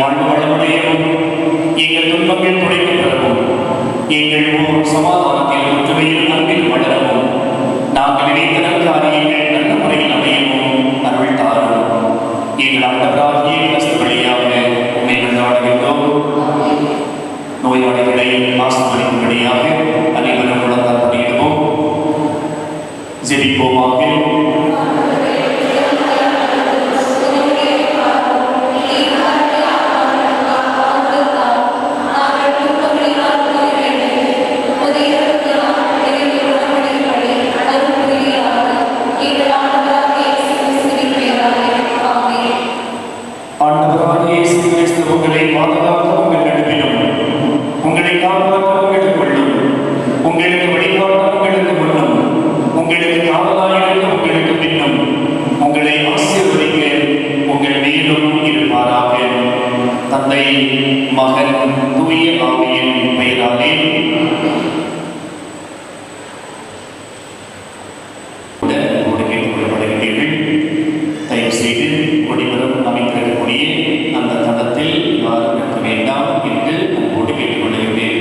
வாழ்வு வளமுடையவும் எங்கள் துன்பங்கள் துடைக்கப் பெறவும் எங்கள் ஊர் சமாதானத்தில் ஒற்றுமையில் அன்பில் வளரவும் நாங்கள் நினைத்த காரியங்கள் நல்ல முறையில் அமையவும் அருள் தாரும். எங்கள் ஆண்டவராகிய கிறிஸ்து வழியாக உம்மை கொண்டாடுகின்றோம். நோயாளிகளை ஆசீர்வதிக்கும்படியாக அனைவரும் முழந்தால் படியிடுவோம். ஜெபிப்போமாக. தந்தை மகன் தூய ஆவியின் பெயராலே கேட்டுக்கொள்ளப்படுகிறீர்கள். தயவு செய்து ஒளிபரம் அமைத்திருக்கக்கூடிய அந்த தளத்தில் யாரும் இருக்க வேண்டாம் என்று அன்போடு கேட்டுக்கொள்கிறேன்.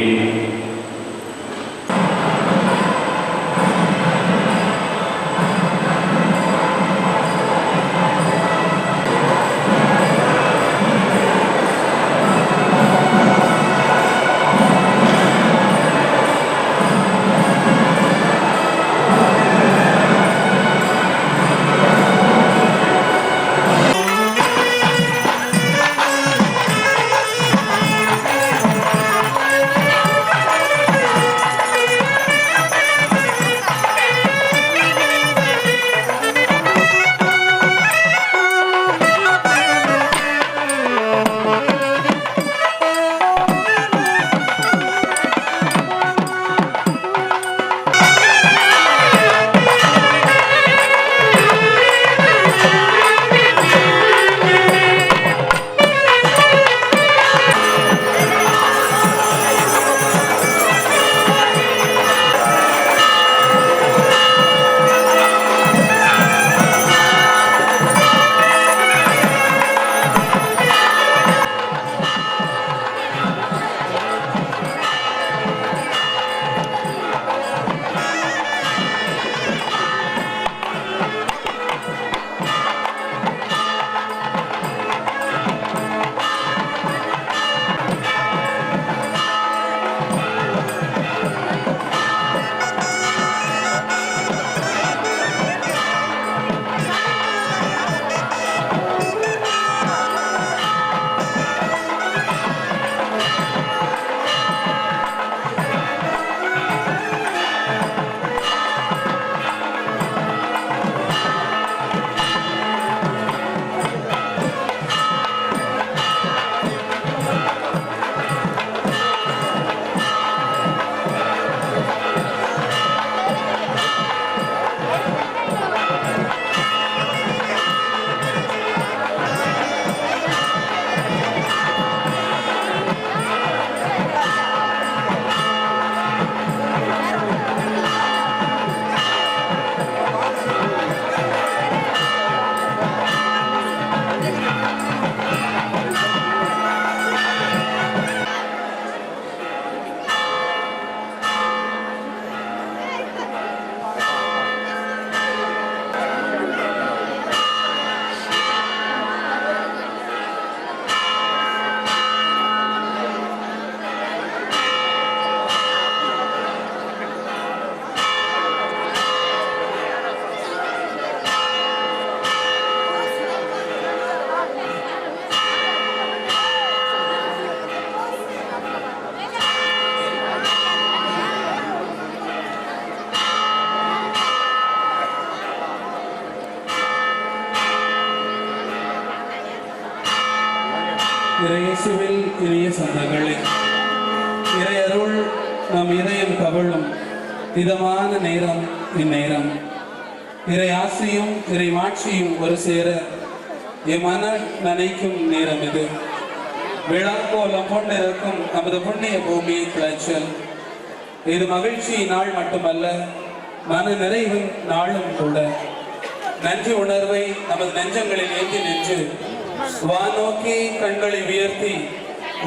இறையேசுவில் இனிய சொந்தங்களே, இறையருள் நம் இதயம் கவழும் இதமான நேரம் இந்நேரம். இறை ஆசையும் இறை மாட்சியும் ஒரு சேர எம்மன நினைக்கும் நேரம் இது. விழா கோலம் கொண்டிருக்கும் நமது புண்ணிய பூமியை கிளச்சல். இது மகிழ்ச்சி நாள் மட்டுமல்ல, மன நிறைவின் நாளும் கூட. நன்றி உணர்வை நமது நெஞ்சங்களில் ஏற்றி நின்று வானோக்கி கண்களை உயர்த்தி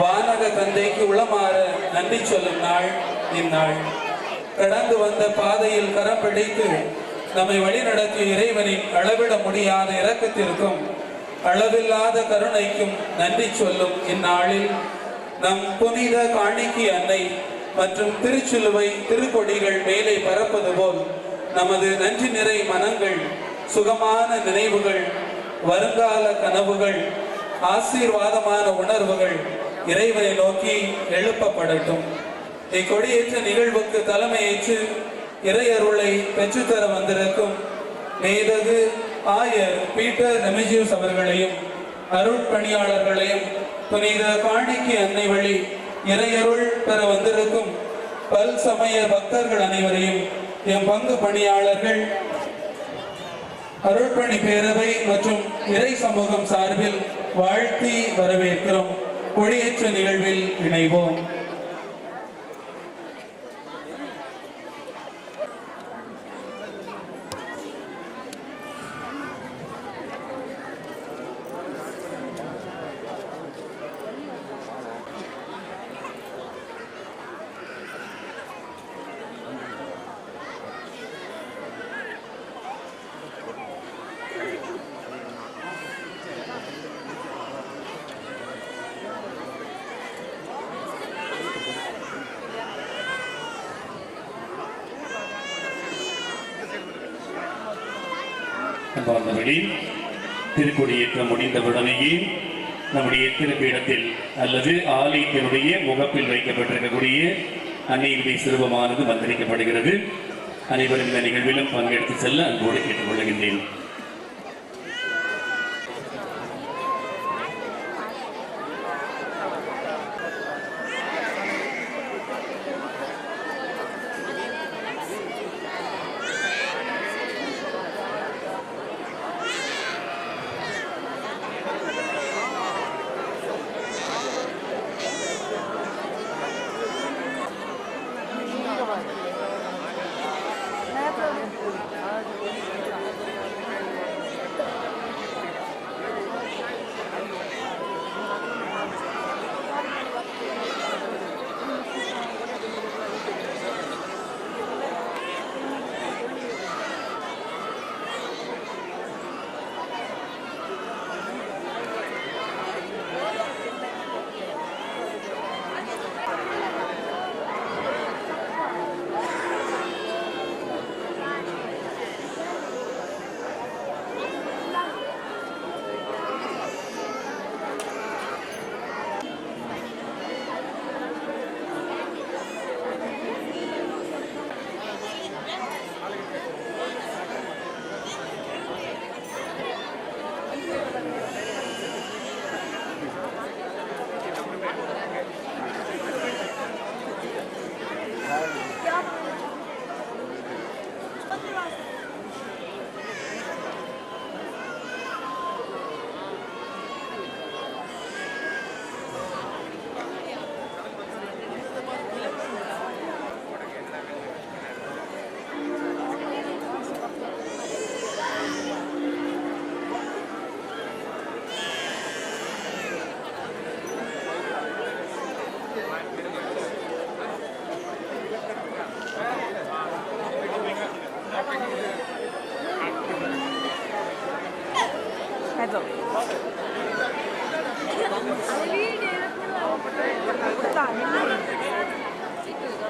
வானக தந்தைக்கு உளமாற நன்றி சொல்லும் நாள் இந்நாள். கடந்து வந்த பாதையில் கரம் பிடித்து நம்மை வழிநடத்திய இறைவனின் அளவிட முடியாத இரக்கத்திற்கும் அளவில்லாத கருணைக்கும் நன்றி சொல்லும் இந்நாளில் நம் புனித காணிக்கை அன்னை மற்றும் திருச்சிலுவை திருக்கொடிகள் மேலே பறப்பது போல் நமது நன்றி நிறை மனங்கள், சுகமான நினைவுகள், வருங்கால கனவுகள், ஆசீர்வாதமான உணர்வுகள் இறைவனை நோக்கி எழுப்பப்படட்டும். இக்கொடியேற்ற நிகழ்வுக்கு தலைமையேற்று இறையருளை பெற்றுத்தர வந்திருக்கும் மேதகு ஆயர் பீட்டர் ரெமிஜியூஸ் அவர்களையும் அருள் பணியாளர்களையும் புனித காணிக்கை அன்னை வழி இறையருள் பெற வந்திருக்கும் பல் சமய பக்தர்கள் அனைவரையும் எம் பங்கு பணியாளர்கள், அருள்பணி பேரவை மற்றும் இறை சமூகம் சார்பில் வாழ்த்தி வரவேற்கிறோம். கொடியேற்ற நிகழ்வில் இணைவோம். அன்பார்ந்தவர்களே, திருக்கொடியேற்றம் முடிந்தவுடனேயே நம்முடைய திருப்பீடத்தில் அல்லது ஆலயத்தினுடைய முகப்பில் வைக்கப்பட்டிருக்கக்கூடிய அன்னையுடைய சிறுவமானது மந்திரிக்கப்படுகிறது. அனைவரும் இந்த நிகழ்விலும் பங்கெடுத்து செல்ல அன்போடு கேட்டுக்கொள்கின்றேன்.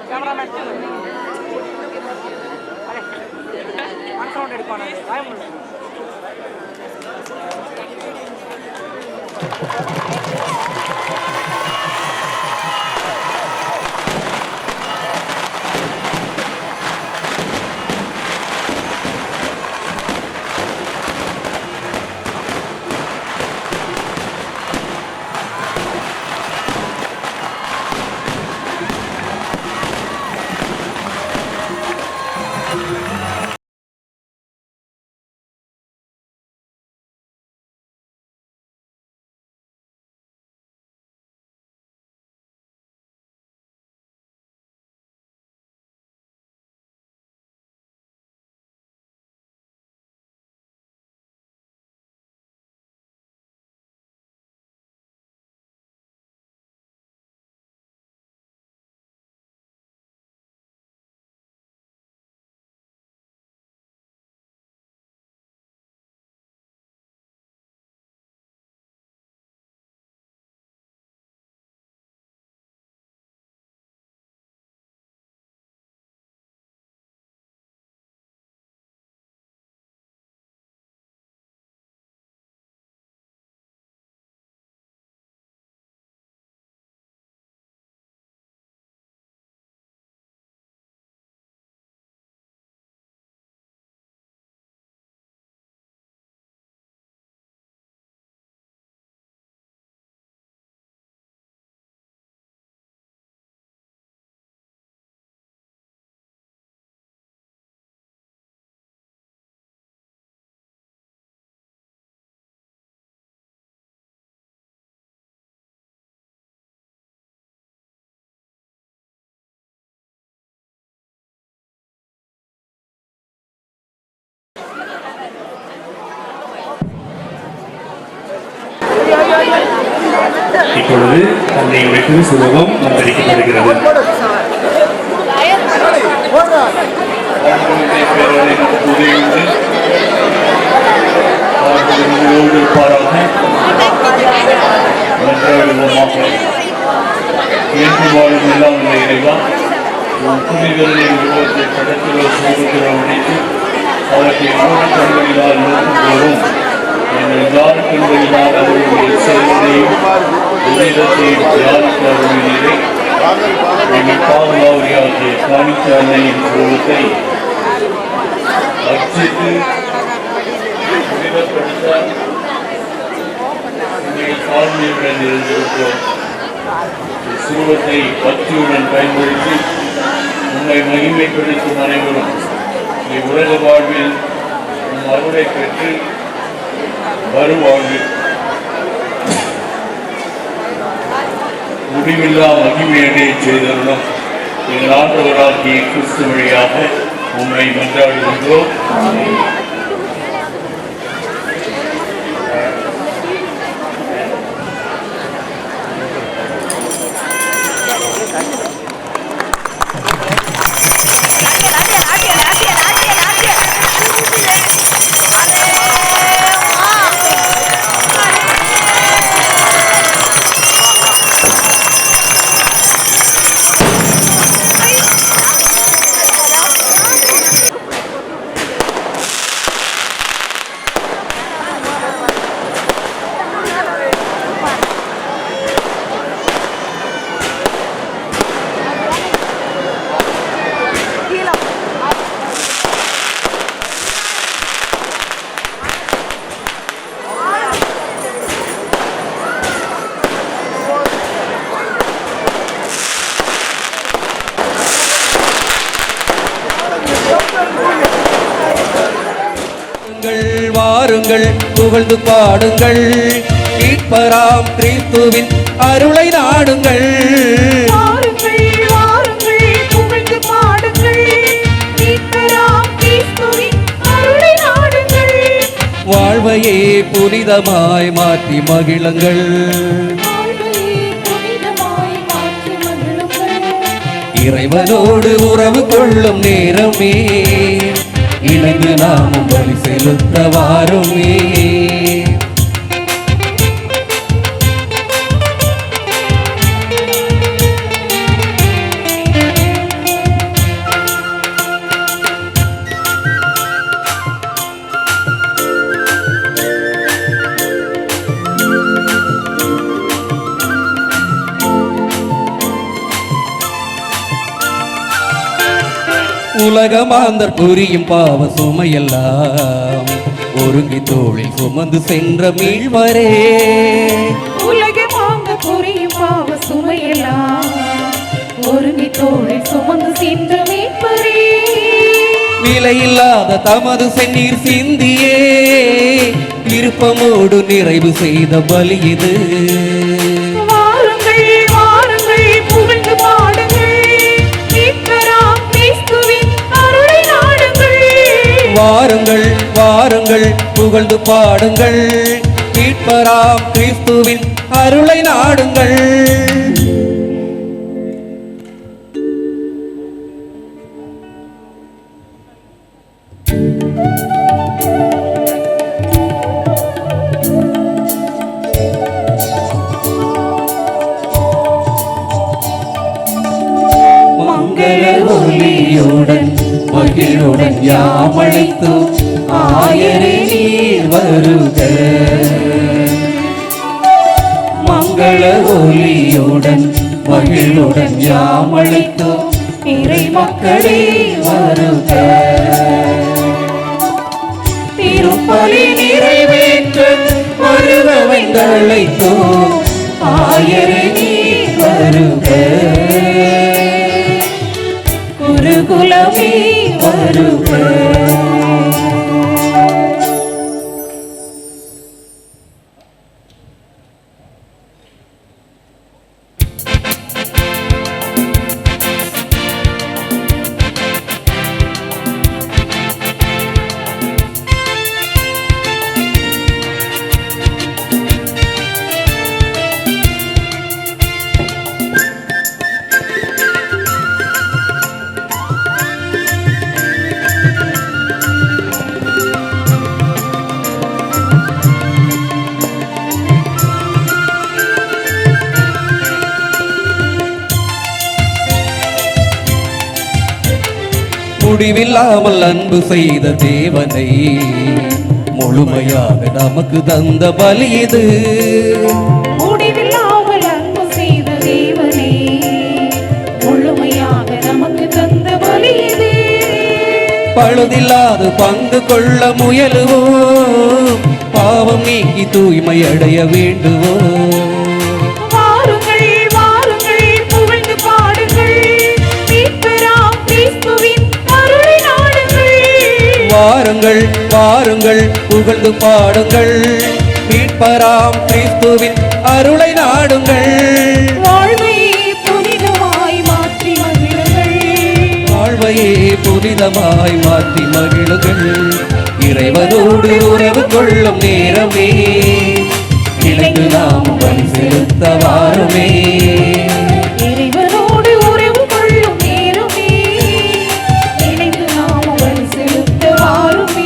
Cameraman. Unsounded corner. இப்பொழுது தந்தையுடைய திருசுலகம் மந்திரிக்கப்படுகிறது. அவற்றை மூலக்கண்களினால் நோக்கும்போதும் எங்கள் எல்லாருக்கண்களினால் அவர்களுடைய செயல்களையும் உயிரத்தையும் தியானிக்க அவர்களே எங்கள் பாதுகாவலியாகிய காணிக்க அன்னையின் உருவத்தை அர்ச்சித்து புனிதப்படுத்த எங்கள் தாழ்மையுடன் இருந்திருக்கிறோம். சுருவத்தை பக்தியுடன் பயன்படுத்தி உங்களை மகிமைப்படுத்தும் அனைவரும் இவ்வுலக வாழ்வில் அருளை பெற்று வருவாழ்வில் முடிவில்லா மகிமையடைய செய்தருளும். எங்கள் ஆண்டவராகிய கிறிஸ்து வழியாக உண்மை மன்றாடுகின்றோம். வாருங்கள் புகழ்ந்து பாடுங்கள், மீட்பராம் கிறிஸ்துவின் அருளை நாடுங்கள். வாருங்கள் வாருங்கள் புகழ்ந்து பாடுங்கள், மீட்பராம் கிறிஸ்துவின் அருளை நாடுங்கள். வாழ்வையே புனிதமாய் மாற்றி மகிழுங்கள், வாழ்வையே புனிதமாய் மாற்றி மகிழுங்கள். இறைவனோடு உறவு கொள்ளும் நேரமே இணைந்து நாமும் வழி செலுத்த வாருமே. உலகமாந்தர் புரியும் பாவ சுமையெல்லாம் ஒருங்கி தோளில் சுமந்து சென்ற மீழ்வரே. உலகமாங்க புரியும் பாவ சுமையெல்லாம் ஒருங்கி தோளில் சுமந்து சென்ற மீட்பரே. விலையில்லாத தமது செந்நீர் சிந்தியே விருப்பமோடு நிறைவு செய்த பலி இது. வாருங்கள் வாருங்கள் புகழ்ந்து பாடுங்கள், மீட்பராம் கிறிஸ்துவின் அருளை நாடுங்கள். வாருங்கள் வாருங்கள் புகழ்ந்து பாடுங்கள், மீட்பராம் கிறிஸ்துவின் அருளை நாடுங்கள். மங்கள ஒலியுடன் மகிழுடன் யாமழைத்தோம், ஆயரே நீர் வருக. மங்கள ஒலியுடன் மகிழுடன் யாமழைத்தோம், இறை மக்களே வருக. திருப்பலி நிறைவேற்ற வருக வெங்களைத்தோம், ஆயரே நீர் வருக. குருகுலமே வருக. முடிவில்லாமல் அன்பு செய்த தேவனை முழுமையாக நமக்கு தந்த பலி இது. முடிவில்லாமல் அன்பு செய்த தேவனே முழுமையாக நமக்கு தந்த பலி இது. பழுதில்லாது பங்கு கொள்ள முயலுவோம், பாவம் நீக்கி தூய்மை அடைய வேண்டுவோம். வாருங்கள் வாருங்கள் புகழ்ந்து பாடுங்கள், மீட்பராம் கிறிஸ்துவின் அருளை நாடுங்கள். வாருங்கள் வாருங்கள் புகழ்ந்து பாடுங்கள், மீட்பராம் கிறிஸ்துவின் அருளை நாடுங்கள். வாழ்வையே புனிதமாய் மாற்றி மகிழுங்கள், வாழ்வையே புனிதமாய் மாற்றி மகிழுங்கள். இறைவனோடு உறவு கொள்ளும் நேரமே, இணைந்து நாம் பலி செலுத்த வாருமே. இறைவனோடு உறவு கொள்ளும் நேரமே, இணைந்து நாம் பலி செலுத்த வாருமே.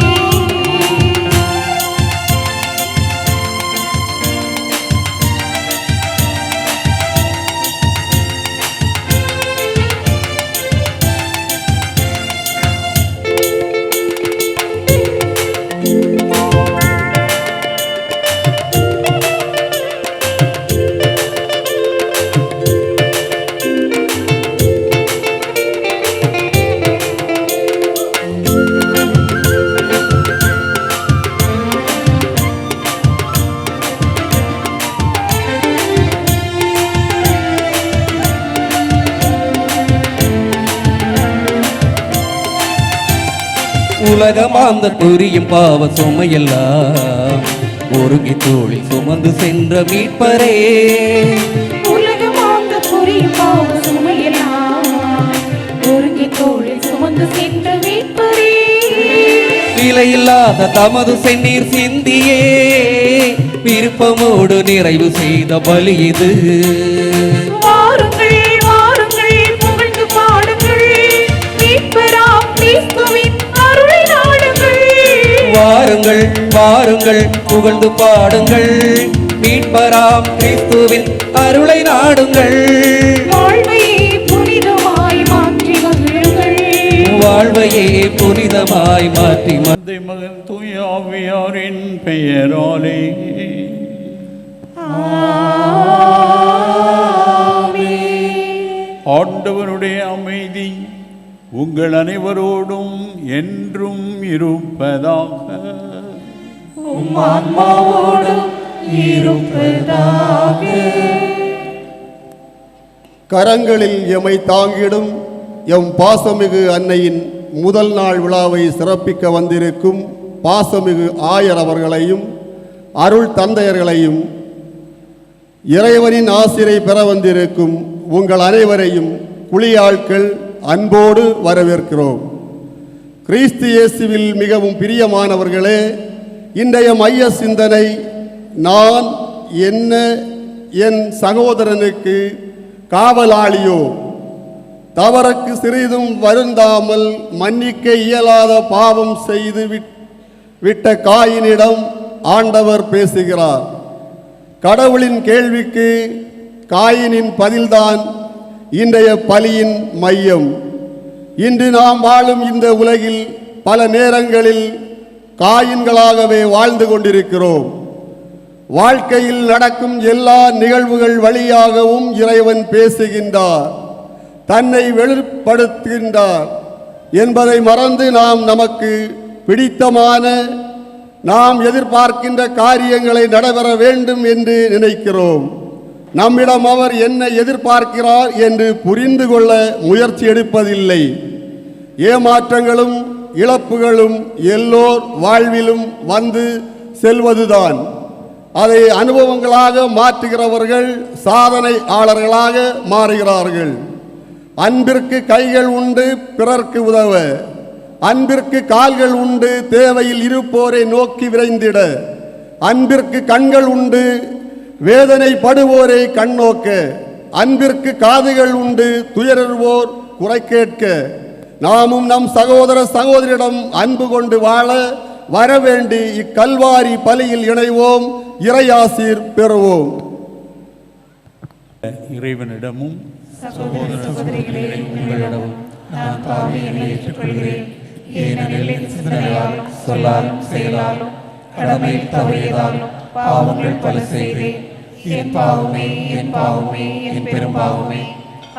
உலகமாந்த புரியும் பாவ சுமையெல்லாம் ஒருங்கி தோளில் சுமந்து சென்ற மீட்பரே. உலகமாந்த புரியும் பாவ சுமையெல்லாம் ஒருங்கி தோளில் சுமந்து சென்ற மீட்பரே. விலையில்லாத தமது செந்நீர் சிந்தியே விருப்பமோடு நிறைவு செய்த பலி இது. வாருங்கள் வாருங்கள் புகழ்ந்து பாடுங்கள், மீட்பராம் கிறிஸ்துவின் அருளை நாடுங்கள். வாருங்கள் வாருங்கள் புகழ்ந்து பாடுங்கள், மீட்பராம் கிறிஸ்துவின் அருளை நாடுங்கள். வாழ்வையே புனிதமாய் மாற்றி மகிழுங்கள், வாழ்வையே புனிதமாய் மாற்றி தந்தை மகன் தூய ஆவியாரின் பெயராலே ஆண்டவருடைய அமைதி உங்கள் அனைவரோடும் என்றும் இருப்பதாக. உம் ஆன்மாவோடும் இருப்பதாக. கரங்களில் எமை தாங்கிடும் எம் பாசமிகு அன்னையின் முதல் நாள் விழாவை சிறப்பிக்க வந்திருக்கும் பாசமிகு ஆயர் அவர்களையும் அருள் தந்தையர்களையும் இறைவனின் ஆசிரை பெற வந்திருக்கும் உங்கள் அனைவரையும் குளியாட்கள் அன்போடு வரவேற்கிறோம். கிறிஸ்து இயேசுவில் மிகவும் பிரியமானவர்களே, இன்றைய மைய சிந்தனை நான் என்ன என் சகோதரனுக்கு காவலாளியோ, தவறுக்கு சிறிதும் வருந்தாமல் மன்னிக்க இயலாத பாவம் செய்து விட்ட காயினிடம் ஆண்டவர் பேசுகிறார். கடவுளின் கேள்விக்கு காயினின் பதில்தான் இன்றைய பலியின் மையம். இன்று நாம் வாழும் இந்த உலகில் பல நேரங்களில் காயின்களாகவே வாழ்ந்து கொண்டிருக்கிறோம். வாழ்க்கையில் நடக்கும் எல்லா நிகழ்வுகள் வழியாகவும் இறைவன் பேசுகின்றார், தன்னை வெளிப்படுத்துகின்றார் என்பதை மறந்து நாம் நமக்கு பிடித்தமான நாம் எதிர்பார்க்கின்ற காரியங்களை நடைபெற வேண்டும் என்று நினைக்கிறோம். நம்மிடம் அவர் என்ன எதிர்பார்க்கிறார் என்று புரிந்து கொள்ள முயற்சி எடுப்பதில்லை. ஏமாற்றங்களும் இழப்புகளும் எல்லோர் வாழ்விலும் வந்து செல்வதுதான். அதை அனுபவங்களாக மாற்றுகிறவர்கள் சாதனையாளர்களாக மாறுகிறார்கள். அன்பிற்கு கைகள் உண்டு பிறர்க்கு உதவ, அன்பிற்கு கால்கள் உண்டு தேவையில் இருப்போரை நோக்கி விரைந்திட, அன்பிற்கு கண்கள் உண்டு வேதனைப்படுவோரை கண்ணோக்க, அன்பிற்கு காதுகள் உண்டு துயருவோர் குறை கேட்க. நாமும் நம் சகோதர சகோதரியிடம் அன்பு கொண்டு வாழ வரவேண்டி இக்கல்வாரி பலியில் இணைவோம், இறையாசீர் பெறுவோம். இறைவனிடமும் சகோதர சகோதரிகளே, உங்களிடமும் நான் பாவி என ஏற்றுக்கொள்கிறேன். ஏனெனில் என் சிந்தனையாலும் சொல்லாலும் செயலாலும் கடமையில் தவறியதாலும் பாவங்கள் பல செய்தேன். என் பாவமே, என் பாவமே, என் பெரும்பாவமே.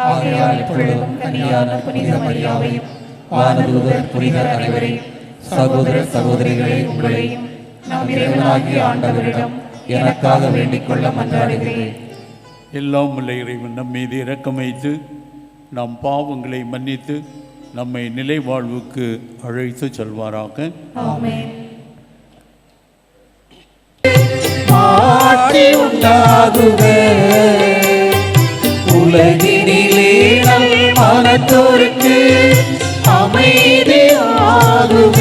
ஆகையால் இப்பொழுதும் கன்னியான புனித மரியாவையும் வானதூதர் புனிதர் அனைவரையும் சகோதர சகோதரிகளை உங்களையும் நம் இறைவனாகிய ஆண்டவரிடம் எனக்காக வேண்டிக் கொள்ள மன்றாடுகிறேன். எல்லாம் உள்ள இறைவன் நம் மீது இரக்கம் வைத்து நம் பாவங்களை மன்னித்து நம்மை நிலை வாழ்வுக்கு அழைத்து செல்வாராக. ஆமென். ஆட்சி உண்டாகுக உலகினிலே நல் மனத்தோருக்கு அமைதியாகுக.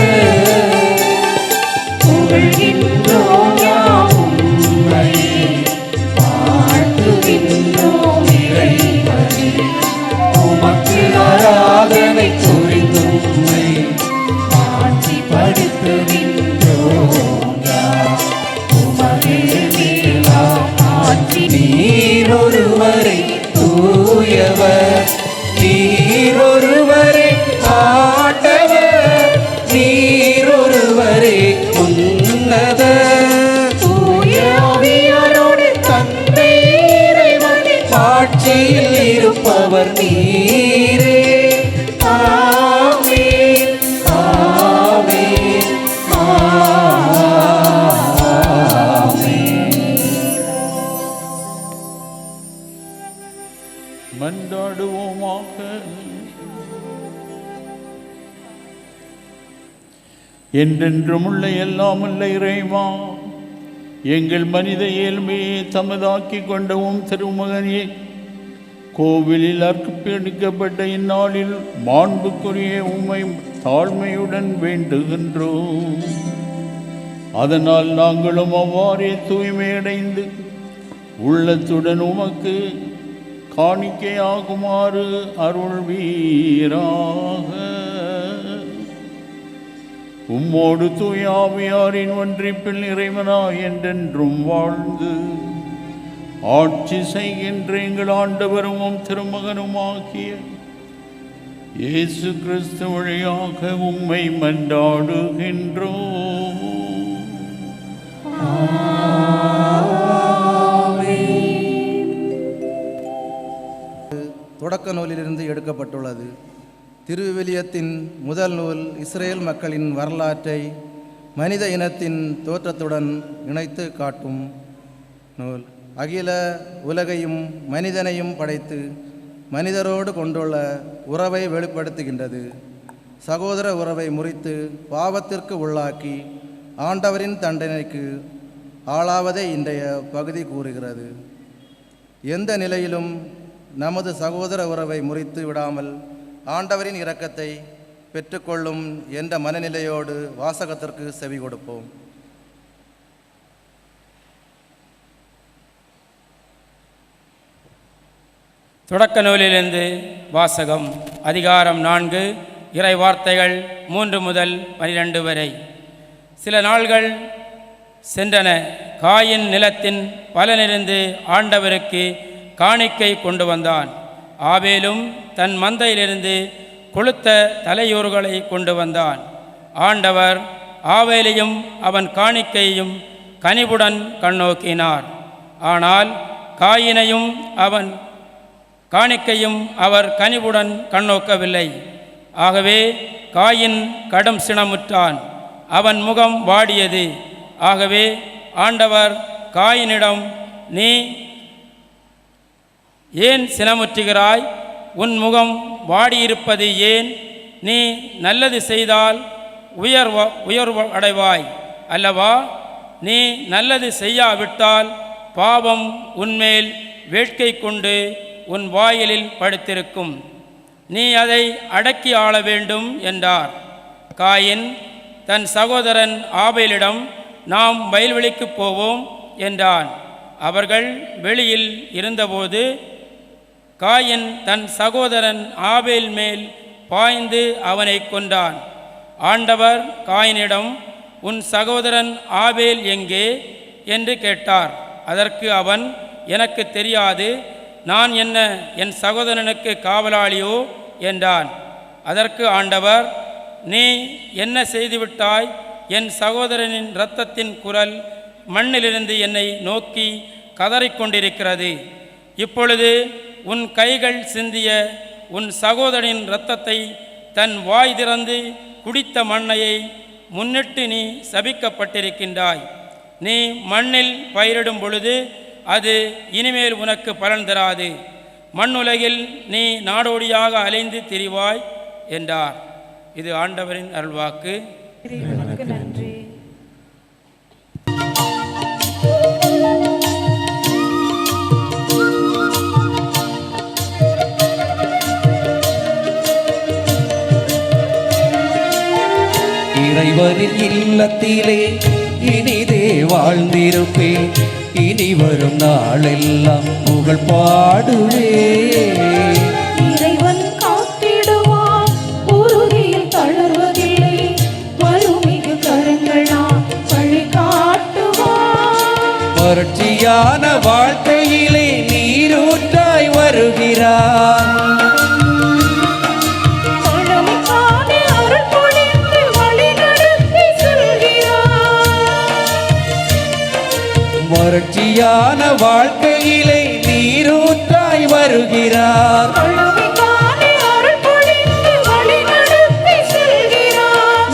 புகழ்கின்றோம் யாம் உம்மையே, வாழ்த்துகின்றோம் இறைவனே. உமக்கு ஆராதனை புரிந்தும் உம்மை ஆட்சிப்படுத்துகின்றோம் யாம். உமது மேலாம் ஆட்சி. நீரொருவரே தூயவர், நீரொருவரே ஆண்டவர், நீரொருவரே உன்னதர். தூய ஆவியாரோடு தந்தை இறைவனே ஆட்சியில் இருப்பவர் நீரே. ஆமென், ஆமென், ஆமென். மன்றாடுவோமாக. என்றென்றும் உள்ள எல்லாம் உள்ள இறைவா, எங்கள் மனித இயல்மையை தமதாக்கி கொண்டவும் திருமகனே, கோவிலில் அர்ப்பணிக்கப்பட்ட இந்நாளில் மாண்புக்குரிய உம்மை தாழ்மையுடன் வேண்டுகின்றோம். அதனால் நாங்களும் அவ்வாறே தூய்மையடைந்து உள்ளத்துடன் உமக்கு காணிக்கையாகுமாறு அருள்வீராக. உம்மோடு தூய ஆவியாரின் ஒன்றிப்பில் இறைவனாய் என்றென்றும் வாழ்ந்து ஆட்சி செய்கின்ற எங்கள் ஆண்டவரும் திருமகனுமாகிய இயேசு கிறிஸ்து வழியாக உம்மை மன்றாடுகின்றோம். தொடக்க நூலிலிருந்து எடுக்கப்பட்டுள்ளது. திருவிவிலியத்தின் முதல் நூல் இஸ்ரேல் மக்களின் வரலாற்றை மனித இனத்தின் தோற்றத்துடன் இணைத்து காட்டும் நூல். அகில உலகையும் மனிதனையும் படைத்து மனிதரோடு கொண்டுள்ள உறவை வெளிப்படுத்துகின்றது. சகோதர உறவை முறித்து பாவத்திற்கு உள்ளாக்கி ஆண்டவரின் தண்டனைக்கு ஆளாவதை இன்றைய பகுதி கூறுகிறது. எந்த நிலையிலும் நமது சகோதர உறவை முறித்து விடாமல் ஆண்டவரின் இரக்கத்தை பெற்றுக்கொள்ளும் என்ற மனநிலையோடு வாசகத்திற்கு செவி கொடுப்போம். தொடக்க நூலிலிருந்து வாசகம். அதிகாரம் 4, இறை வார்த்தைகள் 3 முதல் 12 வரை. சில நாள்கள் சென்றன. காயின் நிலத்தின் பலனிருந்து ஆண்டவருக்கு காணிக்கை கொண்டு வந்தான். ஆபேலும் தன் மந்தையிலிருந்து கொழுத்த தலையூறுகளை கொண்டு வந்தான். ஆண்டவர் ஆவேலையும் அவன் காணிக்கையையும் கனிவுடன் கண்ணோக்கினார். ஆனால் காயினையும் அவன் காணிக்கையும் அவர் கனிவுடன் கண்ணோக்கவில்லை. ஆகவே காயின் கடும் சினமுற்றான், அவன் முகம் வாடியது. ஆகவே ஆண்டவர் காயினிடம், நீ ஏன் சினமுற்றுகிறாய்? உன் முகம் வாடியிருப்பது ஏன்? நீ நல்லது செய்தால் உயர்வு அடைவாய் அல்லவா? நீ நல்லது செய்யாவிட்டால் பாவம் உன்மேல் வேட்கை கொண்டு உன் வாயிலில் படுத்திருக்கும். நீ அதை அடக்கி ஆள வேண்டும் என்றார். காயின் தன் சகோதரன் ஆபேலிடம், நாம் வயல்வெளிக்கு போவோம் என்றான். அவர்கள் வெளியில் இருந்தபோது காயின் தன் சகோதரன் ஆபேல் மேல் பாய்ந்து அவனை கொன்றான். ஆண்டவர் காயினிடம், உன் சகோதரன் ஆபேல் எங்கே என்று கேட்டார். அதற்கு அவன், எனக்கு தெரியாது, நான் என்ன என் சகோதரனுக்கு காவலாளியோ என்றான். அதற்கு ஆண்டவர், நீ என்ன செய்துவிட்டாய்? என் சகோதரனின் இரத்தத்தின் குரல் மண்ணிலிருந்து என்னை நோக்கி கதறிக்கொண்டிருக்கிறது. இப்பொழுது உன் கைகள் சிந்திய உன் சகோதரனின் இரத்தத்தை தன் வாய் திறந்து குடித்த மண்ணையை முன்னிட்டு நீ சபிக்கப்பட்டிருக்கின்றாய். நீ மண்ணில் பயிரிடும் பொழுது அது இனிமேல் உனக்கு பலன் தராது. மண்ணுலகில் நீ நாடோடியாக அலைந்து திரிவாய் என்றார். இது ஆண்டவரின் அருள்வாக்கு. இறைவனுக்கு நன்றி. இறைவனின் இல்லத்திலே இனிதே வாழ்ந்திருப்பேன். இனி வரும் நாளெல்லாம் புகழ் பாடுவே. இறைவன் காத்திடுவார், உறுதியில் தளர்வதில்லை. வலுமிகு கரங்களால் வழி காட்டுவார். வறட்சியான வாழ்க்கையிலே நீரூற்றாய் வருகிறார். வறட்சியான வாழ்க்கையிலே நீரூற்றாய் வருகிறார்.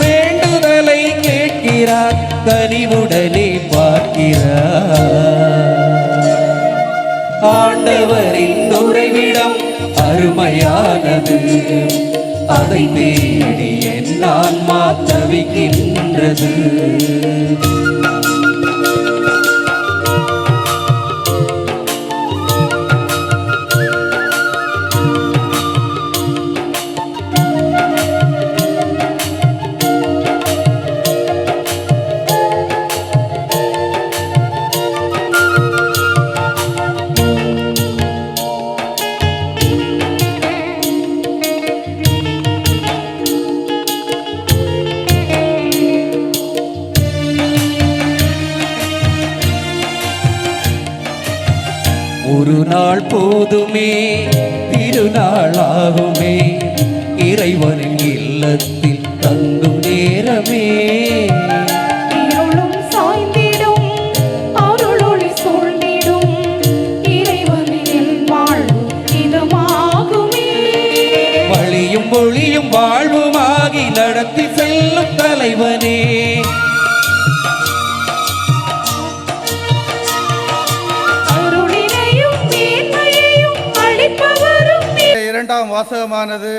வேண்டுதலை கேட்கிறார், கனிவுடனே பார்க்கிறார். ஆண்டவரின் உறைவிடம் அருமையானது, அதை தேடி என் ஆன்மா தவிக்கின்றது. ஒரு நாள் போதுமே, திருநாளாகுமே, இறைவனின் இல்லத்தில் தங்கும் நேரமே. இருளும் சாய்ந்திடும், அருளொளி சூழ்ந்திடும், இறைவனின் வாழ்வு இதமாகுமே. வழியும் ஒளியும் வாழ்வுமாகி நடத்தி செல்லும் தலைவனே. இரண்டாம் வாசகமானது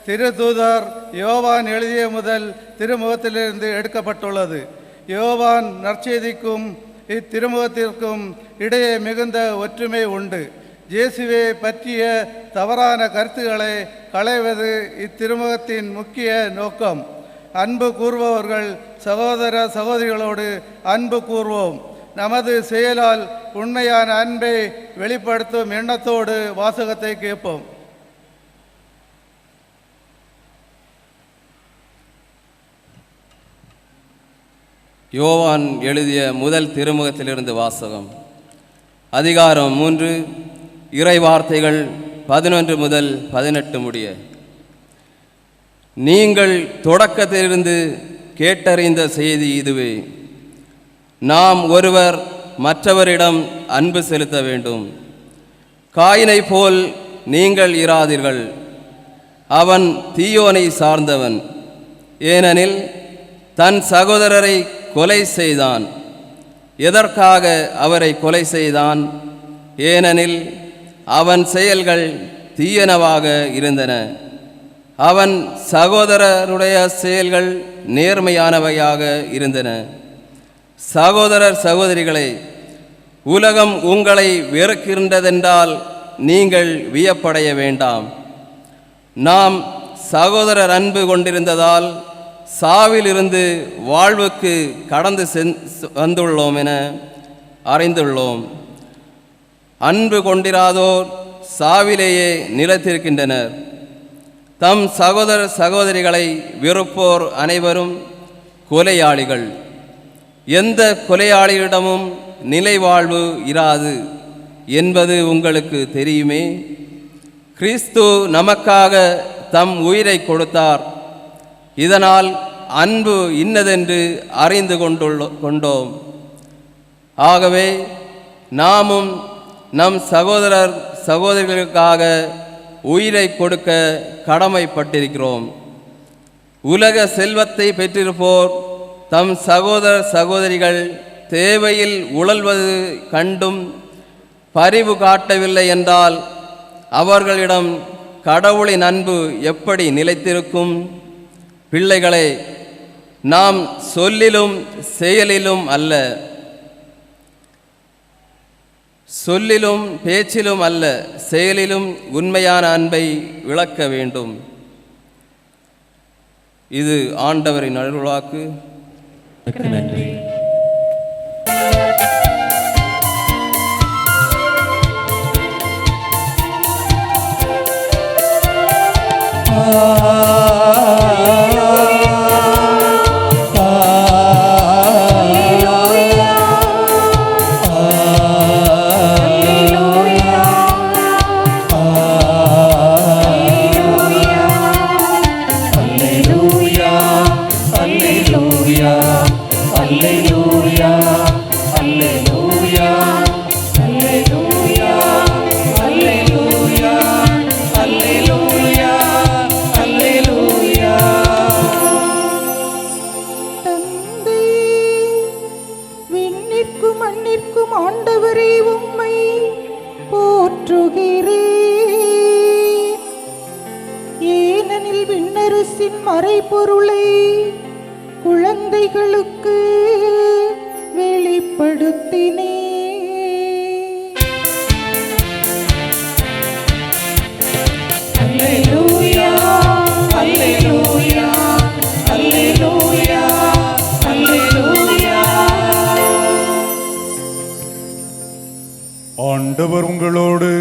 திருத்தூதர் யோவான் எழுதிய முதல் திருமுகத்திலிருந்து எடுக்கப்பட்டுள்ளது. யோவான் நற்செய்திக்கும் இத்திருமுகத்திற்கும் இடையே மிகுந்த ஒற்றுமை உண்டு. இயேசுவை பற்றிய தவறான கருத்துக்களை களைவது இத்திருமுகத்தின் முக்கிய நோக்கம். அன்பு கூறுபவர்கள் சகோதர சகோதரிகளோடு அன்பு கூறுவோம். நமது செயலால் உண்மையான அன்பை வெளிப்படுத்தும் எண்ணத்தோடு வாசகத்தை கேட்போம். யோவான் எழுதிய முதல் திருமுகத்திலிருந்து வாசகம். அதிகாரம் 3, இறை வார்த்தைகள் 11 முதல் 18 முடிய. நீங்கள் தொடக்கத்திலிருந்து கேட்டறிந்த செய்தி இதுவே: நாம் ஒருவர் மற்றவரிடம் அன்பு செலுத்த வேண்டும். காயினை போல் நீங்கள் இராதீர்கள். அவன் தீயோனை சார்ந்தவன். ஏனெனில் தன் சகோதரரை கொலை செய்தான். எதற்காக அவரை கொலை செய்தான்? ஏனெனில் அவன் செயல்கள் தீயனவாக இருந்தன. அவன் சகோதரருடைய செயல்கள் நேர்மையானவையாக இருந்தன. சகோதரர் சகோதரிகளே, உலகம் உங்களை வெறுக்கின்றதென்றால் நீங்கள் வியப்படைய வேண்டாம். நாம் சகோதரர் அன்பு கொண்டிருந்ததால் சாவிலிருந்து வாழ்வுக்கு கடந்து வந்துள்ளோம் என அறிந்துள்ளோம். அன்பு கொண்டிராதோர் சாவிலேயே நிலைத்திருக்கின்றனர். தம் சகோதர சகோதரிகளை வெறுப்போர் அனைவரும் கொலையாளிகள். எந்த கொலையாளியிடமும் நிலை வாழ்வு இராது என்பது உங்களுக்கு தெரியுமே. கிறிஸ்து நமக்காக தம் உயிரை கொடுத்தார். இதனால் அன்பு இன்னதென்று அறிந்து கொண்டோம். ஆகவே நாமும் நம் சகோதரர் சகோதரிகளுக்காக உயிரை கொடுக்க கடமைப்பட்டிருக்கிறோம். உலக செல்வத்தை பெற்றிருப்போர் தம் சகோதர சகோதரிகள் தேவையில் உழல்வது கண்டும் பரிவு காட்டவில்லை என்றால் அவர்களிடம் கடவுளின் அன்பு எப்படி நிலைத்திருக்கும்? பிள்ளைகளே, நாம் சொல்லிலும் செயலிலும் அல்ல, சொல்லிலும் பேச்சிலும் அல்ல, செயலிலும் உண்மையான அன்பை விளக்க வேண்டும். இது ஆண்டவரின் அருள்வாக்கு. நன்றி. மறைபொருளை குழந்தைகளுக்கு வெளிப்படுத்தினே. அல்லேலூயா, அல்லேலூயா, அல்லேலூயா, அல்லேலூயா. ஆண்டவர் உங்களோடு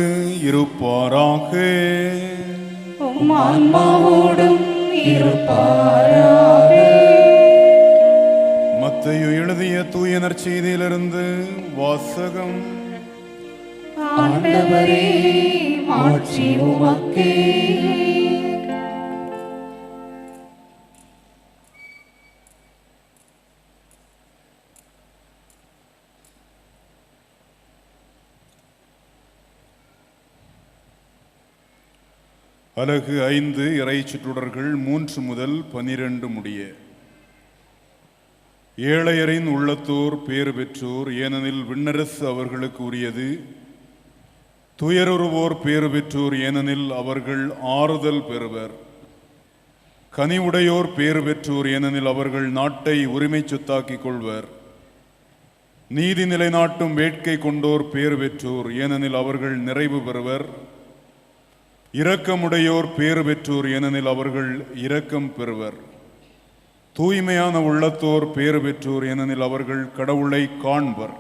இருப்பாராக. உம் ஆன்மாவோடும் இருப்பாராக. மத்தேயு எழுதிய தூய நற்செய்தியிலிருந்து வாசகம். ஆண்டவரே, மாட்சி உமக்கே. அலகு 5 இறை சுற்றுடர்கள் 3 முதல் 12 முடிய. ஏழையரின் உள்ளத்தோர் பேறு பெற்றோர், ஏனெனில் விண்ணரசு அவர்களுக்கு உரியது. துயருறுவோர் பேறு பெற்றோர், ஏனெனில் அவர்கள் ஆறுதல் பெறுவர். கனிவுடையோர் பேறு பெற்றோர், ஏனெனில் அவர்கள் நாட்டை உரிமை சொத்தாக்கிக் கொள்வர். நீதி நிலைநாட்டும் வேட்கை கொண்டோர் பேறு பெற்றோர், ஏனெனில் அவர்கள் நிறைவு பெறுவர். இரக்கமுடையோர் பேறு பெற்றோர், ஏனெனில் அவர்கள் இரக்கம் பெறுவர். தூய்மையான உள்ளத்தோர் பேறு பெற்றோர், ஏனெனில் அவர்கள் கடவுளை காண்பர்.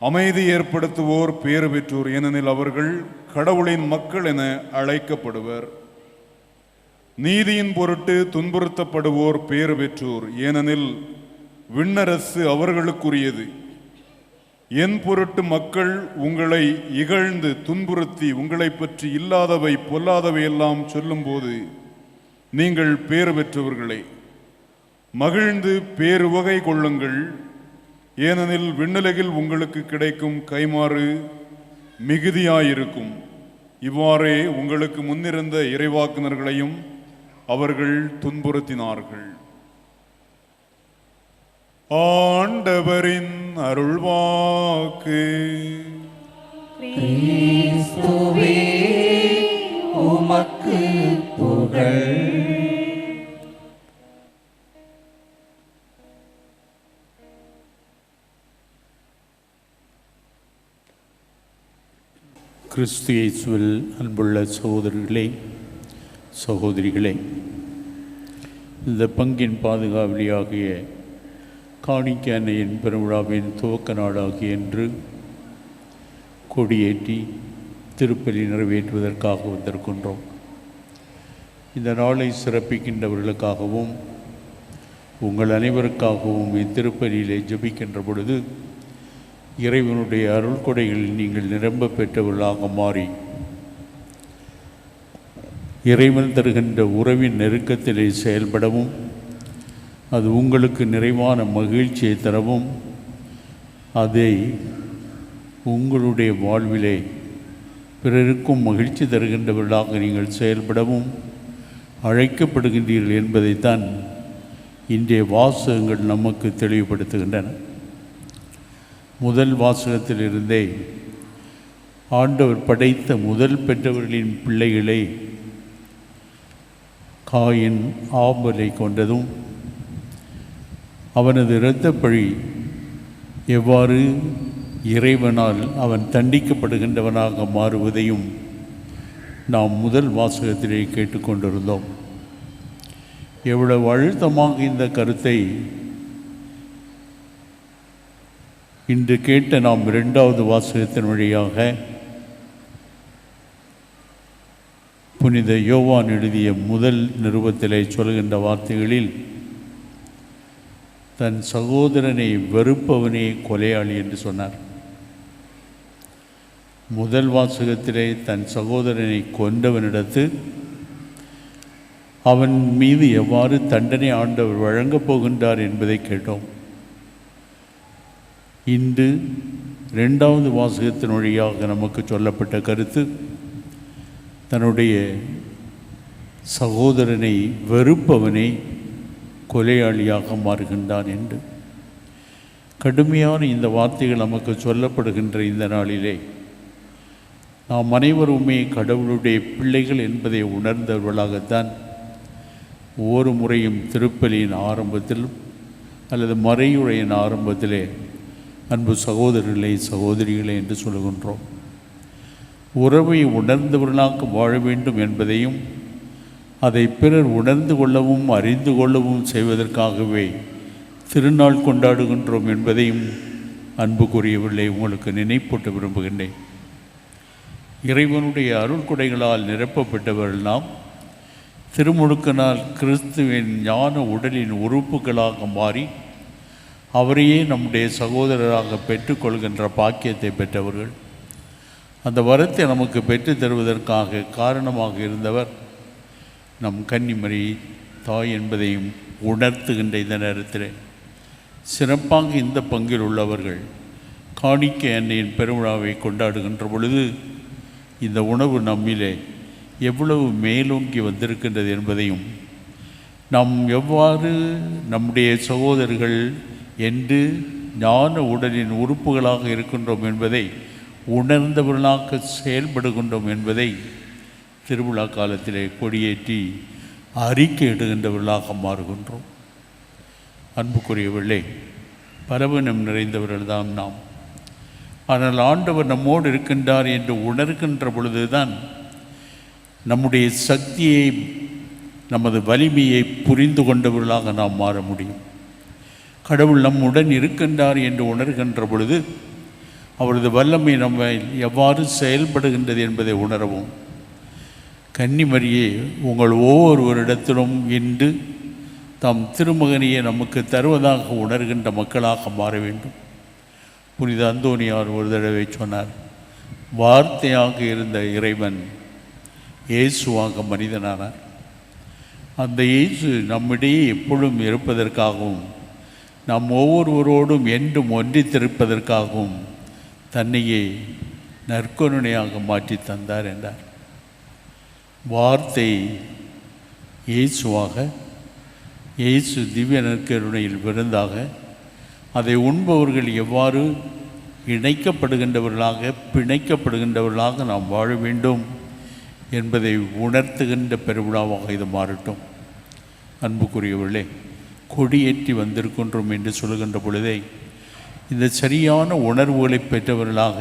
அமைதி ஏற்படுத்துவோர் பேறு பெற்றோர், ஏனெனில் அவர்கள் கடவுளின் மக்கள் என அழைக்கப்படுவர். நீதியின் பொருட்டு துன்புறுத்தப்படுவோர் பேறு பெற்றோர், ஏனெனில் விண்ணரசு அவர்களுக்குரியது. என் பொருட்டு மக்கள் உங்களை இகழ்ந்து துன்புறுத்தி உங்களை பற்றி இல்லாதவை பொல்லாதவை எல்லாம் சொல்லும்போது நீங்கள் பேறு பெற்றவர்களே. மகிழ்ந்து பேருவகை கொள்ளுங்கள், ஏனெனில் விண்ணுலகில் உங்களுக்கு கிடைக்கும் கைமாறு மிகுதியாயிருக்கும். இவ்வாறே உங்களுக்கு முன்னிருந்த இறைவாக்குனர்களையும் அவர்கள் துன்புறுத்தினார்கள். ஆண்டவரின் அருள்வாக்கு. கிறிஸ்துவே, உமக்கு புகழ். கிறிஸ்து இயேசுவில் அன்புள்ள சகோதரர்களே, சகோதரிகளே, இந்த பங்கின் பாதுகாவலியாகிய காணிக்கை அன்னையின் பெருவிழாவின் துவக்க நாளாகிய இன்று கொடியேற்றி திருப்பலி நிறைவேற்றுவதற்காக வந்திருக்கின்றோம். இந்த நாளை சிறப்பிக்கின்றவர்களுக்காகவும் உங்கள் அனைவருக்காகவும் இத்திருப்பலியிலே ஜெபிக்கின்ற பொழுது இறைவனுடைய அருள் கொடைகளில் நீங்கள் நிரம்ப பெற்றவர்களாக மாறி இறைவன் தருகின்ற உறவின் நெருக்கத்திலே செயல்படவும் அது உங்களுக்கு நிறைவான மகிழ்ச்சியை தரவும் அதை உங்களுடைய வாழ்விலே பிறருக்கும் மகிழ்ச்சி தருகின்றவர்களாக நீங்கள் செயல்படவும் அழைக்கப்படுகின்றீர்கள் என்பதைத்தான் இன்றைய வாசகங்கள் நமக்கு தெளிவுபடுத்துகின்றன. முதல் வாசகத்திலிருந்தே ஆண்டவர் படைத்த முதல் பெற்றவர்களின் பிள்ளைகளை காயின் ஆபலை கொண்டதும் அவனது இரத்தப்பழி எவ்வாறு இறைவனால் அவன் தண்டிக்கப்படுகின்றவனாக மாறுவதையும் நாம் முதல் வாசகத்திலே கேட்டுக்கொண்டிருந்தோம். எவ்வளவு அழுத்தமாக இந்த கருத்தை இன்று கேட்ட நாம் இரண்டாவது வாசகத்தின் வழியாக புனித யோவான் எழுதிய முதல் நிருபத்திலே சொல்கின்ற வார்த்தைகளில் தன் சகோதரனை வெறுப்பவனே கொலையாளி என்று சொன்னார். முதல் வாசகத்திலே தன் சகோதரனை கொண்டவனிடத்து அவன் மீது எவ்வாறு தண்டனை ஆண்டவர் வழங்கப் போகின்றார் என்பதை கேட்டோம். இன்று இரண்டாவது வாசகத்தின் வழியாக நமக்கு சொல்லப்பட்ட கருத்து தன்னுடைய சகோதரனை வெறுப்பவனை கொலையாளியாக மாறுகின்றான் என்று. கடுமையான இந்த வார்த்தைகள் நமக்கு சொல்லப்படுகின்ற இந்த நாளிலே நாம் அனைவருமே கடவுளுடைய பிள்ளைகள் என்பதை உணர்ந்தவர்களாகத்தான் ஒவ்வொரு முறையும் திருப்பலியின் ஆரம்பத்தில் அல்லது மறையுரையின் ஆரம்பத்திலே அன்பு சகோதரர்களே சகோதரிகளே என்று சொல்கின்றோம். உறவை உணர்ந்தவர்களாக வாழ வேண்டும் என்பதையும் அதை பிறர் உணர்ந்து கொள்ளவும் அறிந்து கொள்ளவும் செய்வதற்காகவே திருநாள் கொண்டாடுகின்றோம் என்பதையும் அன்புக்குரியவர்களே உங்களுக்கு நினைப்பூட்ட விரும்புகின்றேன். இறைவனுடைய அருள் கொடைகளால் நிரப்பப்பட்டவர்கள் நாம் திருமுழுக்கினால் கிறிஸ்துவின் ஞான உடலின் உறுப்புகளாக மாறி அவரையே நம்முடைய சகோதரராக பெற்றுக்கொள்கின்ற பாக்கியத்தை பெற்றவர்கள். அந்த வரத்தை நமக்கு பெற்று தருவதற்காக காரணமாக இருந்தவர் நம் கன்னிமரி தாய் என்பதையும் உணர்த்துகின்ற இந்த நேரத்தில் சிறப்பாக இந்த பங்கில் உள்ளவர்கள் காணிக்கை அன்னையின் பெருவிழாவை கொண்டாடுகின்ற பொழுது இந்த உணவு நம்மிலே எவ்வளவு மேலோங்கி வந்திருக்கின்றது என்பதையும் நாம் எவ்வாறு நம்முடைய சகோதரர்கள் என்று ஞான உடலின் உறுப்புகளாக இருக்கின்றோம் என்பதை உணர்ந்தவர்களாக செயல்படுகின்றோம் என்பதை திருவிழா காலத்திலே கொடியேற்றி அறிக்கை இடுகின்றவர்களாக மாறுகின்றோம். அன்புக்குரியவர்களே, பலவீனம் நிறைந்தவர்கள்தான் நாம். ஆனால் ஆண்டவர் நம்மோடு இருக்கின்றார் என்று உணர்கின்ற பொழுதுதான் நம்முடைய சக்தியை நமது வலிமையை புரிந்து கொண்டவர்களாக நாம் மாற முடியும். கடவுள் நம்முடன் இருக்கின்றார் என்று உணர்கின்ற பொழுது அவரது வல்லமை நம்ம எவ்வாறு செயல்படுகின்றது என்பதை உணரவும். கன்னிமரியே, உங்கள் ஒவ்வொருவரிடத்திலும் இன்று தம் திருமகனையே நமக்கு தருவதாக உணர்கின்ற மக்களாக மாற வேண்டும். புனித அந்தோனியார் ஒரு தடவை சொன்னார், வார்த்தையாக இருந்த இறைவன் இயேசுவாக மனிதனானார். அந்த இயேசு நம்மிடையே எப்பொழுதும் இருப்பதற்காகவும் நாம் ஒவ்வொருவரோடும் என்றும் ஒன்றித்திருப்பதற்காகவும் தன்னையே நற்கருணையாக மாற்றி தந்தார் என்றார். வார்த்தை இயேசுவாக, இயேசு திவ்ய நற்கருணையில் விருந்தாக, அதை உண்பவர்கள் எவ்வாறு இணைக்கப்படுகின்றவர்களாக பிணைக்கப்படுகின்றவர்களாக நாம் வாழ வேண்டும் என்பதை உணர்த்துகின்ற பெருவிழாவாக இது மாறட்டும். அன்புக்குரியவர்களே, கொடியேற்றி வந்திருக்கின்றோம் என்று சொல்கின்ற பொழுதே இந்த சரியான உணர்வுகளை பெற்றவர்களாக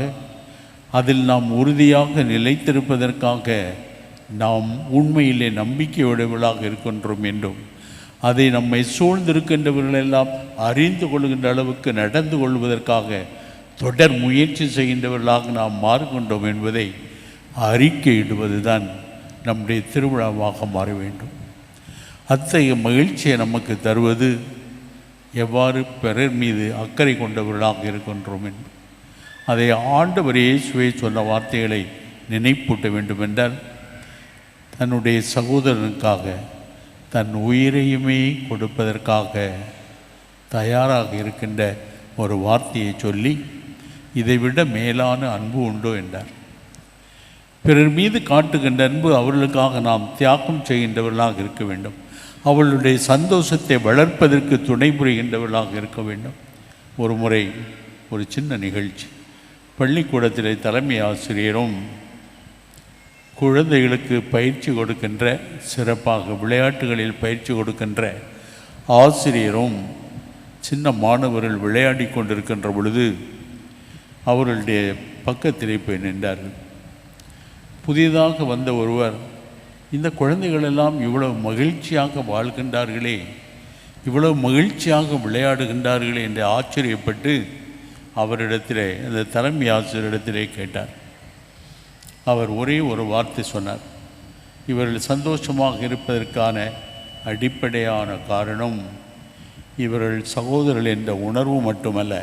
அதில் நாம் உறுதியாக நிலைத்திருப்பதற்காக நாம் உண்மையிலே நம்பிக்கையுடையவர்களாக இருக்கின்றோம் என்றும் அதை நம்மை சூழ்ந்திருக்கின்றவர்களெல்லாம் அறிந்து கொள்கின்ற அளவுக்கு நடந்து கொள்வதற்காக தொடர் முயற்சி செய்கின்றவர்களாக நாம் மாறுகின்றோம் என்பதை அறிக்கையிடுவது தான் நம்முடைய திருவிழாவாக மாற வேண்டும். அத்தகைய மகிழ்ச்சியை நமக்கு தருவது எவ்வாறு பிறர் மீது அக்கறை கொண்டவர்களாக இருக்கின்றோம் என்று அதை ஆண்டவர் இயேசுவை சொன்ன வார்த்தைகளை நினைப்பூட்ட வேண்டுமென்றால் தன்னுடைய சகோதரனுக்காக தன் உயிரையுமே கொடுப்பதற்காக தயாராக இருக்கின்ற ஒரு வார்த்தையை சொல்லி, இதைவிட மேலான அன்பு உண்டோ என்றார். பிறர் மீது காட்டுகின்ற அன்பு அவர்களுக்காக நாம் தியாகம் செய்கின்றவர்களாக இருக்க வேண்டும். அவர்களுடைய சந்தோஷத்தை வளர்ப்பதற்கு துணை புரிகின்றவர்களாக இருக்க வேண்டும். ஒரு முறை ஒரு சின்ன நிகழ்ச்சி, பள்ளிக்கூடத்திலே தலைமை ஆசிரியரும் குழந்தைகளுக்கு பயிற்சி கொடுக்கின்ற, சிறப்பாக விளையாட்டுகளில் பயிற்சி கொடுக்கின்ற ஆசிரியரும் சின்ன மாணவர்கள் விளையாடி கொண்டிருக்கின்ற பொழுது அவர்களுடைய பக்கத்திலே போய் நின்றார்கள். புதிதாக வந்த ஒருவர், இந்த குழந்தைகளெல்லாம் இவ்வளவு மகிழ்ச்சியாக வாழ்கின்றார்களே, இவ்வளவு மகிழ்ச்சியாக விளையாடுகின்றார்களே என்று ஆச்சரியப்பட்டு அவரிடத்திலே, அந்த தலைமை ஆசிரியரிடத்திலே கேட்டார். அவர் ஒரே ஒரு வார்த்தை சொன்னார், இவர்கள் சந்தோஷமாக இருப்பதற்கான அடிப்படையான காரணம் இவர்கள் சகோதரர்கள் என்ற உணர்வு மட்டுமல்ல,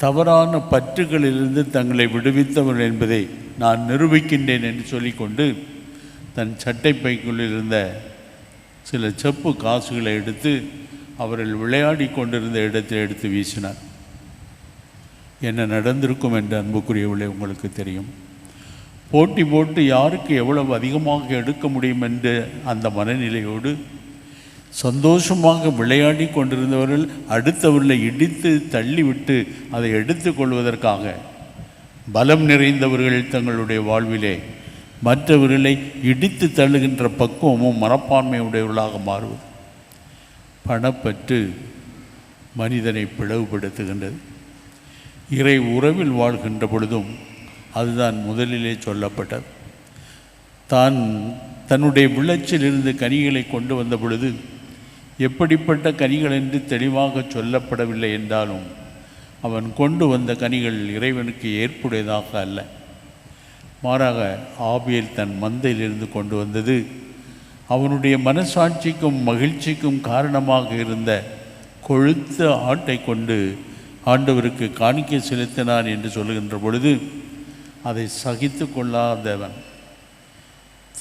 தவறான பற்றுகளிலிருந்து தங்களை விடுவித்தவர்கள் என்பதை நான் நிரூபிக்கின்றேன் என்று சொல்லிக்கொண்டு தன் சட்டைப்பைக்குள்ளில் இருந்த சில செப்பு காசுகளை எடுத்து அவர்கள் விளையாடி கொண்டிருந்த இடத்தில் எடுத்து வீசினார். என்ன நடந்திருக்கும் என்று அன்புக்குரியவர்களே உங்களுக்கு தெரியும். போட்டி போட்டு யாருக்கு எவ்வளவு அதிகமாக எடுக்க முடியும் என்ற அந்த மனநிலையோடு சந்தோஷமாக விளையாடி கொண்டிருந்தவர்கள் அடுத்தவர்களை இடித்து தள்ளிவிட்டு அதை எடுத்து கொள்வதற்காக பலம் நிறைந்தவர்கள் தங்களுடைய வாழ்விலே மற்றவர்களை இடித்து தள்ளுகின்ற பக்குவமும் மனப்பான்மையுடையவர்களாக மாறுவது. பணப்பற்று மனிதனை பிளவுபடுத்துகின்றது. இறை உறவில் வாழ்கின்ற பொழுதும் அதுதான் முதலிலே சொல்லப்பட்டது. தன்னுடைய விளைச்சிலிருந்து கனிகளை கொண்டு வந்த பொழுது எப்படிப்பட்ட கனிகள் என்று தெளிவாக சொல்லப்படவில்லை என்றாலும் அவன் கொண்டு வந்த கனிகள் இறைவனுக்கு ஏற்புடையதாக அல்ல. மாறாக ஆபேல் தன் மந்தையிலிருந்து கொண்டு வந்தது அவனுடைய மனசாட்சிக்கும் மகிழ்ச்சிக்கும் காரணமாக இருந்த கொழுத்த ஆட்டை கொண்டு ஆண்டவருக்கு காணிக்கை செலுத்தினான் என்று சொல்லுகின்ற பொழுது அதை சகித்து கொள்ளாதவன்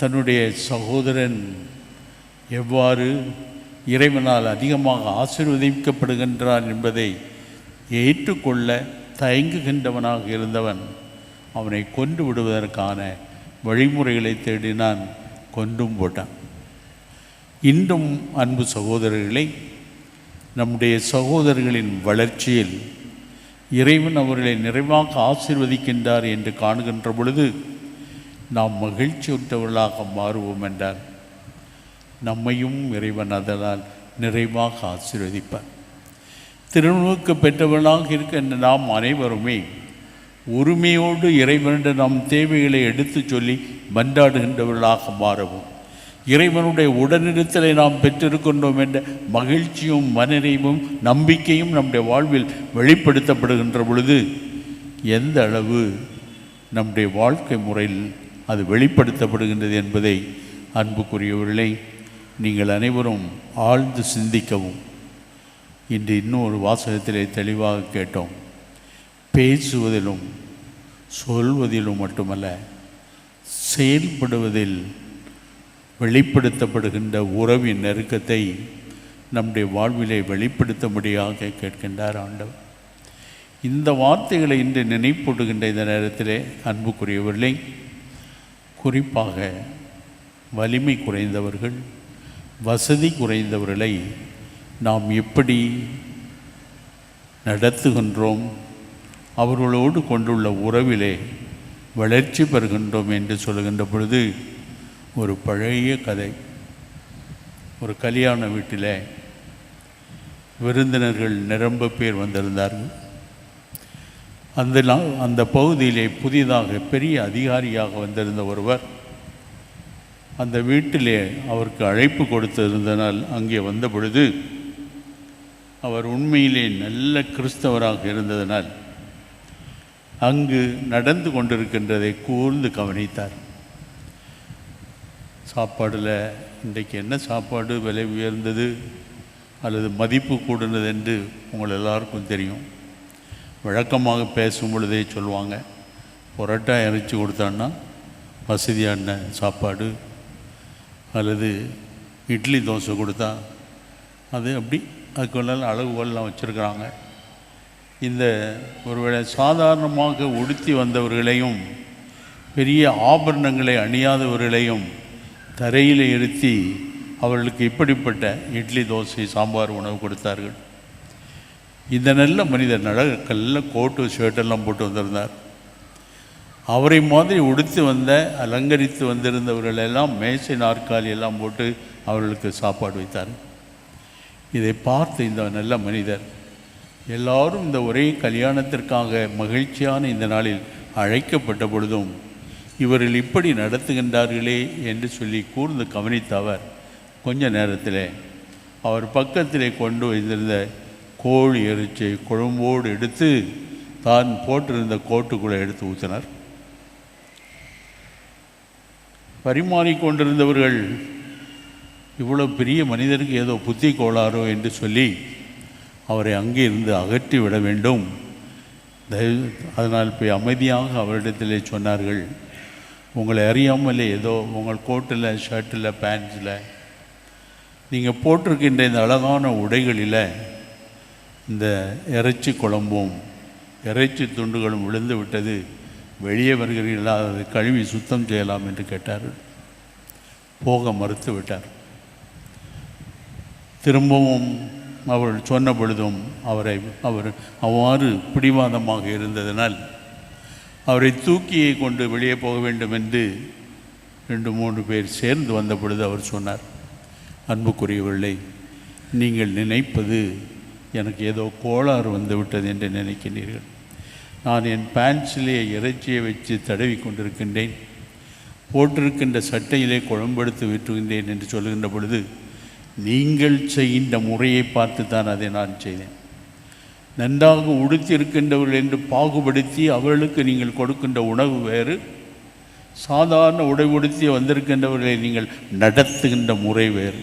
தன்னுடைய சகோதரன் எவ்வாறு இறைவனால் அதிகமாக ஆசீர்வதிக்கப்படுகின்றான் என்பதை ஏற்றுக்கொள்ள தயங்குகின்றவனாக இருந்தவன் அவனை கொன்று விடுவதற்கான வழிமுறைகளை தேடினான், கொன்றும் போட்டான். இன்றும் அன்பு சகோதரர்களை, நம்முடைய சகோதரர்களின் வளர்ச்சியில் இறைவன் அவர்களை நிறைவாக ஆசீர்வதிக்கின்றார் என்று காணுகின்ற பொழுது நாம் மகிழ்ச்சியுற்றவர்களாக மாறுவோம் என்றார் நம்மையும் இறைவன் அதனால் நிறைவாக ஆசீர்வதிப்பார். திருநோக்கு பெற்றவர்களாக இருக்கின்ற நாம் அனைவருமே உரிமையோடு இறைவனிடம் நம் தேவைகளை எடுத்து சொல்லி மன்றாடுகின்றவர்களாக மாறவும், இறைவனுடைய உடனிருத்தலை நாம் பெற்றிருக்கின்றோம் என்ற மகிழ்ச்சியும் மனநிறைவும் நம்பிக்கையும் நம்முடைய வாழ்வில் வெளிப்படுத்தப்படுகின்ற பொழுது எந்த அளவு நம்முடைய வாழ்க்கை முறையில் அது வெளிப்படுத்தப்படுகின்றது என்பதை அன்புக்குரியவர்களை நீங்கள் அனைவரும் ஆழ்ந்து சிந்திக்கவும். இன்று இன்னொரு வாசகத்திலே தெளிவாக கேட்டோம். பேசுவதிலும் சொல்வதிலும் மட்டுமல்ல, செயல்படுவதில் வெளிப்படுத்தப்படுகின்ற உறவின் நெருக்கத்தை நம்முடைய வாழ்விலே வெளிப்படுத்தும்படியாக கேட்கின்றார் ஆண்டவர். இந்த வார்த்தைகளை இன்று நினைப்பூட்டுகின்ற இந்த நேரத்திலே அன்புக்குரியவர்களை, குறிப்பாக வலிமை குறைந்தவர்கள், வசதி குறைந்தவர்களை நாம் எப்படி நடத்துகின்றோம், அவர்களோடு கொண்டுள்ள உறவிலே வளர்ச்சி பெறுகின்றோம் என்று சொல்லுகின்ற பொழுது ஒரு பழைய கதை. ஒரு கல்யாண வீட்டில் விருந்தினர்கள் நிரம்ப பேர் வந்திருந்தார்கள். அந்த பகுதியிலே புதிதாக பெரிய அதிகாரியாக வந்திருந்த ஒருவர் அந்த வீட்டிலே அவருக்கு அழைப்பு கொடுத்திருந்தனால் அங்கே வந்த பொழுது அவர் உண்மையிலே நல்ல கிறிஸ்தவராக இருந்ததனால் அங்கு நடந்து கொண்டிருக்கின்றதை கூர்ந்து கவனித்தார். சாப்பாடில் இன்றைக்கு என்ன சாப்பாடு விலை உயர்ந்தது அல்லது மதிப்பு கூடுனது என்று உங்கள் எல்லாருக்கும் தெரியும். வழக்கமாக பேசும் பொழுதே சொல்லுவாங்க, புரோட்டா இறைச்சி கொடுத்தான்னா வசதியான சாப்பாடு அல்லது இட்லி தோசை கொடுத்தா அது அப்படி அதுக்குள்ள அளவுகோல்லாம் வச்சுருக்கிறாங்க. இந்த ஒருவேளை சாதாரணமாக உடுத்தி வந்தவர்களையும் பெரிய ஆபரணங்களை அணியாதவர்களையும் தரையில் இருத்தி அவர்களுக்கு இப்படிப்பட்ட இட்லி தோசை சாம்பார் உணவு கொடுத்தார்கள். இந்த நல்ல மனிதர் நல்ல கோட்டு ஷர்ட்டெல்லாம் போட்டு வந்திருந்தார். அவரை மாதிரி உடுத்து வந்த அலங்கரித்து வந்திருந்தவர்களெல்லாம் மேசை நாற்காலி எல்லாம் போட்டு அவர்களுக்கு சாப்பாடு வைத்தார். இதை பார்த்து இந்த நல்ல மனிதர் எல்லாரும் இந்த ஒரே கல்யாணத்திற்காக மகிழ்ச்சியான இந்த நாளில் அழைக்கப்பட்ட பொழுதும் இவர்கள் இப்படி நடத்துகின்றார்களே என்று சொல்லி கூர்ந்து கவனித்த அவர் கொஞ்ச நேரத்தில் அவர் பக்கத்திலே கொண்டு வைத்திருந்த கோழி இறைச்சி குழம்போடு எடுத்து தான் போட்டிருந்த கோட்டுக்குள்ளே எடுத்து ஊற்றினார். பரிமாறிக்கொண்டிருந்தவர்கள் இவ்வளோ பெரிய மனிதருக்கு ஏதோ புத்தி கோளாரோ என்று சொல்லி அவரை அங்கே இருந்து அகற்றி விட வேண்டும். அதனால் போய் அமைதியாக அவரிடத்திலே சொன்னார்கள், உங்களை அறியாமலே ஏதோ உங்கள் கோட்டில் ஷர்ட்டில் பேண்ட்ஸில் நீங்கள் போட்டிருக்கின்ற இந்த அழகான உடைகளில் இந்த இறைச்சி குழம்பும் இறைச்சி துண்டுகளும் விழுந்து விட்டது, வெளியே வருகிறீர்களா, அதை கழுவி சுத்தம் செய்யலாம் என்று கேட்டார்கள். போக மறுத்து விட்டார். திரும்பவும் அவர் சொன்ன பொழுதும் அவர் அவ்வாறு பிடிவாதமாக இருந்ததனால் அவரை தூக்கியை கொண்டு வெளியே போக வேண்டும் என்று 2-3 பேர் சேர்ந்து வந்த பொழுது அவர் சொன்னார், அன்புக்குரியவர்களே, நீங்கள் நினைப்பது எனக்கு ஏதோ கோளாறு வந்து விட்டது என்று நினைக்கிறீர்கள். நான் என் பேண்ட்ஸிலே இறைச்சியை வச்சு தடவி கொண்டிருக்கின்றேன், போட்டிருக்கின்ற சட்டையிலே குழம்பெடுத்து விட்டுகின்றேன் என்று சொல்லுகின்ற பொழுது நீங்கள் செய்கின்ற முறையை பார்த்து தான் அதை நான் செய்தேன். நன்றாக உடுத்தியிருக்கின்றவர்கள் என்று பாகுபடுத்தி அவர்களுக்கு நீங்கள் கொடுக்கின்ற உணவு வேறு, சாதாரண உடை உடுத்தி வந்திருக்கின்றவர்களை நீங்கள் நடத்துகின்ற முறை வேறு.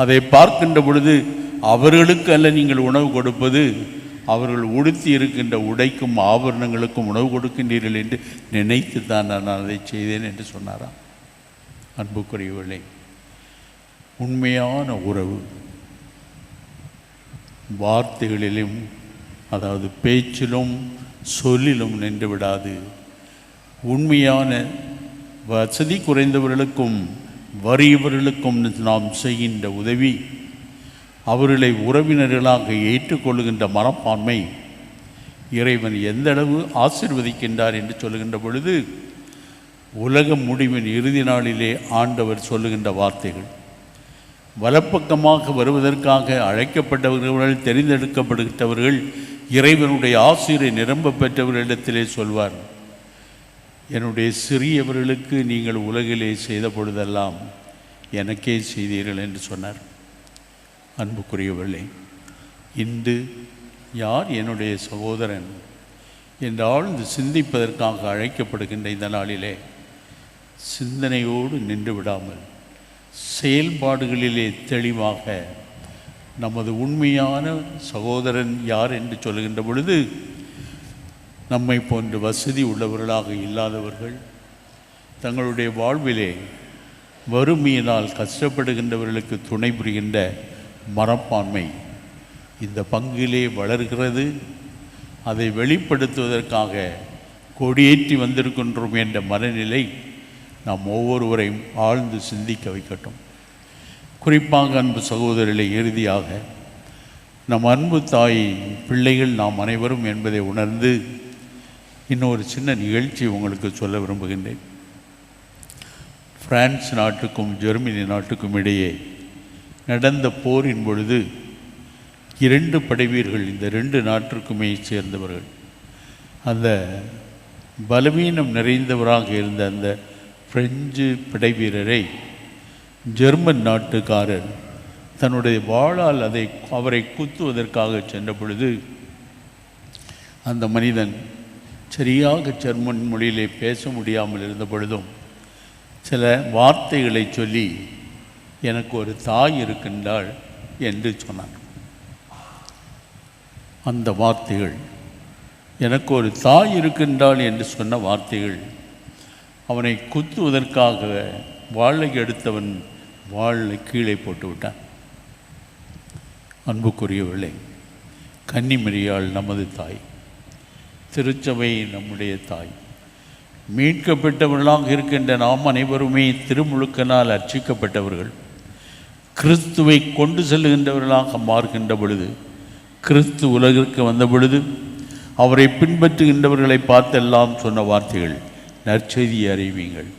அதை பார்க்கின்ற பொழுது அவர்களுக்கு அல்ல நீங்கள் உணவு கொடுப்பது, அவர்கள் உடுத்தி இருக்கின்ற உடைக்கும் ஆபரணங்களுக்கும் உணவு கொடுக்கின்றீர்கள் என்று நினைத்து தான் நான் அதை செய்தேன் என்று சொன்னாராம். அன்புக்குரியவர்களே, உண்மையான உறவு வார்த்தைகளிலும், அதாவது பேச்சிலும் சொல்லிலும் நின்று விடாது. உண்மையான வசதி குறைந்தவர்களுக்கும் வறியவர்களுக்கும் நாம் செய்கின்ற உதவி, அவர்களை உறவினர்களாக ஏற்றுக்கொள்ளுகின்ற மனப்பான்மை இறைவன் எந்த அளவு ஆசீர்வதிக்கின்றார் என்று சொல்லுகின்ற பொழுது, உலக முடிவின் இறுதி நாளிலே ஆண்டவர் சொல்லுகின்ற வார்த்தைகள், வலப்பக்கமாக வருவதற்காக அழைக்கப்பட்டவர்கள், தெரிந்தெடுக்கப்பட்டவர்கள், இறைவனுடைய ஆசீரை நிரம்ப பெற்றவர்களிடத்திலே சொல்வார், என்னுடைய சிறியவர்களுக்கு நீங்கள் உலகிலே செய்த பொழுதெல்லாம் எனக்கே செய்தீர்கள் என்று சொன்னார். அன்புக்குரியவர்களே, இன்று யார் என்னுடைய சகோதரன் என்று ஆழ்ந்து சிந்திப்பதற்காக அழைக்கப்படுகின்ற இந்த நாளிலே சிந்தனையோடு நின்று விடாமல் செயல்பாடுகளிலே தெளிவாக நமது உண்மையான சகோதரன் யார் என்று சொல்லுகின்ற பொழுது, நம்மை போன்ற வசதி உள்ளவர்களாக இல்லாதவர்கள், தங்களுடைய வாழ்விலே வறுமையினால் கஷ்டப்படுகின்றவர்களுக்கு துணை புரிகின்ற மனப்பான்மை இந்த பங்கிலே வளர்கிறது. அதை வெளிப்படுத்துவதற்காக கொடியேற்றி வந்திருக்கின்றோம் என்ற மனநிலை நாம் ஒவ்வொருவரையும் ஆழ்ந்து சிந்திக்க வைக்கட்டும். குறிப்பாக அன்பு சகோதரர்களை, இறுதியாக நம் அன்பு தாய் பிள்ளைகள் நாம் அனைவரும் என்பதை உணர்ந்து இன்னொரு சின்ன நிகழ்ச்சி உங்களுக்கு சொல்ல விரும்புகின்றேன். பிரான்ஸ் நாட்டுக்கும் ஜெர்மனி நாட்டுக்கும் இடையே நடந்த போரின் பொழுது 2 படைவீரர்கள், இந்த 2 நாட்டிற்குமே சேர்ந்தவர்கள், அந்த பலவீனம் நிறைந்தவராக இருந்த அந்த பிரெஞ்சு படைவீரரை ஜெர்மன் நாட்டுக்காரர் தன்னுடைய வாளால் அவரை குத்துவதற்காக சென்ற பொழுது, அந்த மனிதன் சரியாக ஜெர்மன் மொழியிலே பேச முடியாமல் இருந்த பொழுதும் சில வார்த்தைகளை சொல்லி, எனக்கு ஒரு தாய் இருக்கின்றாள் என்று சொன்னார். அந்த வார்த்தைகள், எனக்கு ஒரு தாய் இருக்கின்றாள் என்று சொன்ன வார்த்தைகள் அவனை குத்துவதற்காக வாளை எடுத்தவன் வாளை கீழே போட்டு விட்டான். அன்புக்குரியவர்களே, கன்னிமரியாள் நமது தாய், திருச்சபை நம்முடைய தாய். மீட்கப்பட்டவர்களாக இருக்கின்ற நாம் அனைவருமே திருமுழுக்கனால் அர்ச்சிக்கப்பட்டவர்கள். கிறிஸ்துவை கொண்டு செல்லுகின்றவர்களாக மாறுகின்ற பொழுது, கிறிஸ்து உலகிற்கு வந்த பொழுது அவரை பின்பற்றுகின்றவர்களை பார்த்தெல்லாம் சொன்ன வார்த்தைகள், நற்செய்தியை அறிவியுங்கள்,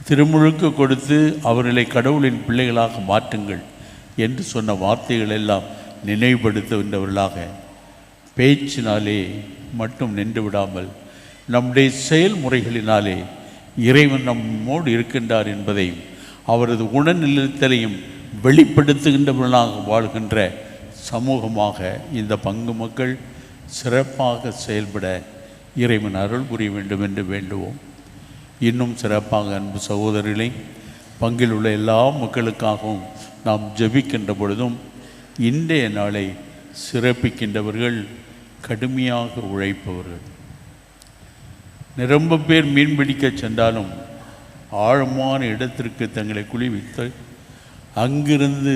திருமுழுக்கு கொடுத்து அவர்களை கடவுளின் பிள்ளைகளாக மாற்றுங்கள் என்று சொன்ன வார்த்தைகள் எல்லாம் நினைவுபடுத்துகின்றவர்களாக பேச்சினாலே மட்டும் நின்று விடாமல் நம்முடைய செயல்முறைகளினாலே இறைவன் நம்மோடு இருக்கின்றார் என்பதையும் அவரது உடனிருத்தலையும் வெளிப்படுத்துகின்றவர்களாக வாழ்கின்ற சமூகமாக இந்த பங்கு மக்கள் சிறப்பாக செயல்பட இறைவன் அருள் புரிய வேண்டும் என்று வேண்டுவோம். இன்னும் சிறப்பாக அன்பு சகோதரர்களை, பங்கில் உள்ள எல்லா மக்களுக்காகவும் நாம் ஜெபிக்கின்ற பொழுதும் இன்றைய நாளை சிறப்பிக்கின்றவர்கள் கடுமையாக உழைப்பவர்கள். நிரம்ப பேர் மீன்பிடிக்க சென்றாலும் ஆழமான இடத்திற்கு தங்களை குளிவித்து அங்கிருந்து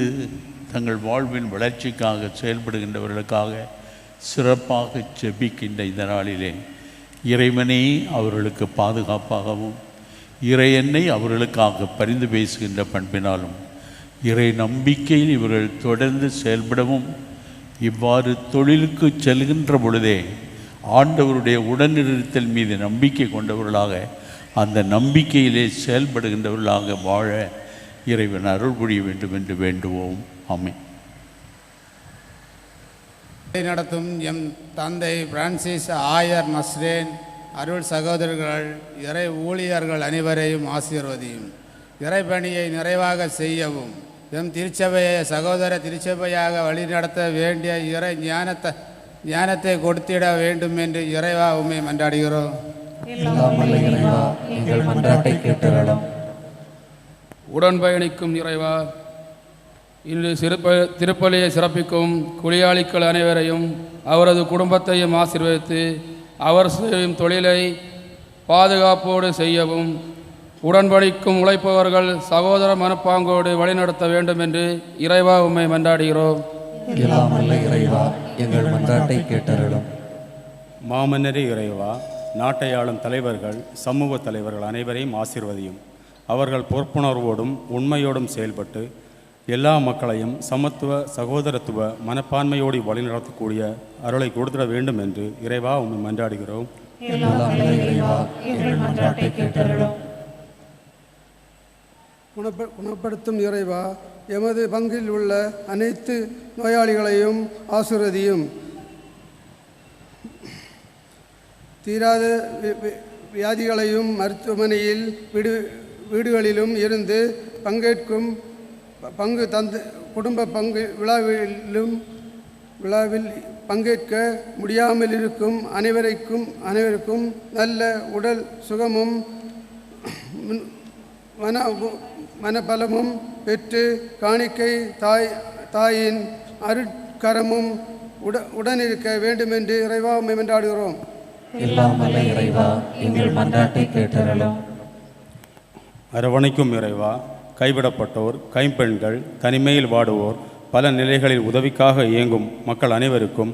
தங்கள் வாழ்வின் வளர்ச்சிக்காக செயல்படுகின்றவர்களுக்காக சிறப்பாக ஜெபிக்கின்ற இந்த நாளிலே இறைவனே அவர்களுக்கு பாதுகாப்பாகவும் இறையன்னை அவர்களுக்காக பரிந்து பேசுகின்ற பண்பினாலும் இறை நம்பிக்கையில் இவர்கள் தொடர்ந்து செயல்படவும், இவ்வாறு தொழிலுக்கு செல்கின்ற பொழுதே ஆண்டவருடைய உடனிருத்தல் மீது நம்பிக்கை கொண்டவர்களாக அந்த நம்பிக்கையிலே செயல்படுகின்றவர்களாக வாழ இறைவன் அருள் புரிய வேண்டும் என்று வேண்டுவோம். ஆமென். நடத்தும் எம் தந்தை பிரான்சிஸ் ஆயர் நஸ்ரேன் அருள் சகோதரர்கள் இறை ஊழியர்கள் அனைவரையும் ஆசீர்வதியும். இறைப்பணியை நிறைவாக செய்யவும் எம் திருச்சபையை சகோதர திருச்சபையாக வழிநடத்த வேண்டிய இறை ஞானத்தை கொடுத்திட வேண்டும் என்று இறைவா உம்மை மன்றாடுகிறோம். எங்கள் மன்றாட்டை கேட்டருளும். உடன்பயணிக்கும் இறைவா, இன்று திருப்பலியை சிறப்பிக்கும் குடியாளிகள் அனைவரையும் அவரது குடும்பத்தையும் ஆசீர்வதித்து அவர் செய்யும் தொழிலை பாதுகாப்போடு செய்யவும், உடன்படிக்கும் உழைப்பவர்கள் சகோதர மனப்பாங்கோடு வழிநடத்த வேண்டும் என்று இறைவா உம்மை மன்றாடுகிறோம். இறைவா, எங்கள் மன்றாட்டை கேட்டருளும். மாமன்னரே இறைவா, நாட்டை ஆளும் தலைவர்கள், சமூக தலைவர்கள் அனைவரையும் ஆசீர்வதியும். அவர்கள் பொறுப்புணர்வோடும் உண்மையோடும் செயல்பட்டு எல்லா மக்களையும் சமத்துவ சகோதரத்துவ மனப்பான்மையோடு வழிநடத்தக்கூடிய அருளை கொடுத்திட வேண்டும் என்று இறைவா உம்மை மன்றாடுகிறோம். குணப்படுத்தும் இறைவா, எமது பங்கில் உள்ள அனைத்து நோயாளிகளையும் ஆசீர்வதியும். தீராத வியாதிகளையும் மருத்துவமனையில் வீடுகளிலும் இருந்து பங்கேற்கும் குடும்ப பங்கு விழாவில் பங்கேற்க முடியாமல் இருக்கும் அனைவருக்கும் நல்ல உடல் சுகமும் மனபலமும் பெற்று காணிக்கை தாயின் அருட்கரமும் உடனிருக்க வேண்டுமென்று இறைவா உம்மை மன்றாடுகிறோம். இறைவா, எங்கள் மன்றாட்டை கேட்டருளும். அரவணைக்கும் இறைவா, கைவிடப்பட்டோர், கைம்பெண்கள், தனிமையில் வாடுவோர், பல நிலைகளில் உதவிக்காக இயங்கும் மக்கள் அனைவருக்கும்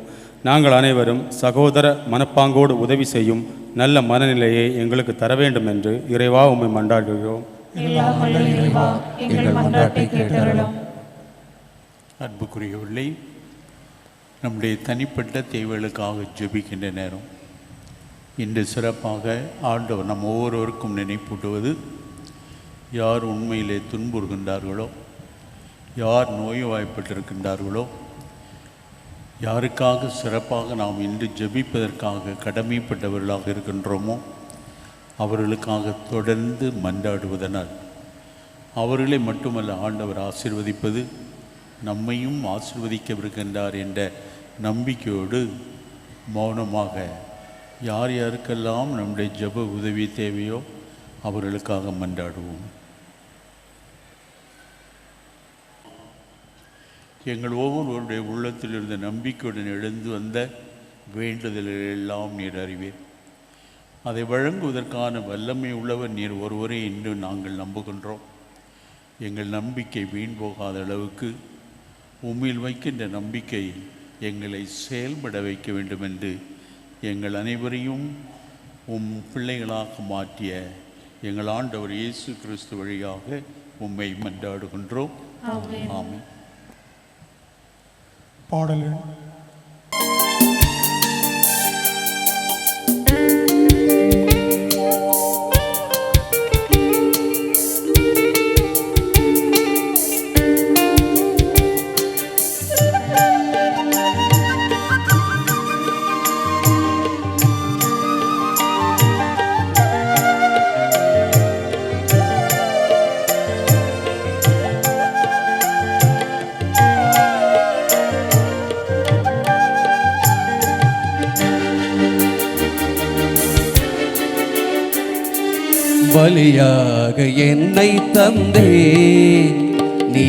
நாங்கள் அனைவரும் சகோதர மனப்பாங்கோடு உதவி செய்யும் நல்ல மனநிலையை எங்களுக்கு தர வேண்டும் என்று இறைவா உம்மை மன்றாடுகிறோம். அன்புக்குரியவர்களே, நம்முடைய தனிப்பட்ட தேவைகளுக்காக ஜெபிக்கின்ற நேரம். இன்று சிறப்பாக ஆண்டவர் நம் ஒவ்வொருவருக்கும் நினைப்பூட்டுவது, யார் உண்மையிலே துன்புறுகின்றார்களோ, யார் நோய்வாய்ப்பட்டிருக்கின்றார்களோ, யாருக்காக சிறப்பாக நாம் இன்று ஜெபிப்பதற்காக கடமைப்பட்டவர்களாக இருக்கின்றோமோ அவர்களுக்காக தொடர்ந்து மன்றாடுவதனால் அவர்களை மட்டுமல்ல ஆண்டவர் ஆசீர்வதிப்பது, நம்மையும் ஆசீர்வதிக்கவிருக்கின்றார் என்ற நம்பிக்கையோடு மௌனமாக யார் யாருக்கெல்லாம் நம்முடைய ஜெப உதவி தேவையோ அவர்களுக்காக மன்றாடுவோம். எங்கள் ஒவ்வொருவருடைய உள்ளத்தில் இருந்த நம்பிக்கையுடன் எழுந்து வந்த வேண்டுதல்களெல்லாம் நீர் அறிவீர். அதை வழங்குவதற்கான வல்லமை உள்ளவர் நீர் ஒருவரே என்று நாங்கள் நம்புகின்றோம். எங்கள் நம்பிக்கை வீண் போகாத அளவுக்கு உம்மில் வைக்கின்ற நம்பிக்கை எங்களை செயல்பட வைக்க வேண்டும் என்று எங்கள் அனைவரையும் உம் பிள்ளைகளாக மாற்றிய எங்கள் ஆண்டவர் இயேசு கிறிஸ்து வழியாக உம்மை மன்றாடுகின்றோம். ஆமென். பாடல் பலியாக என்னை தந்தே, நீ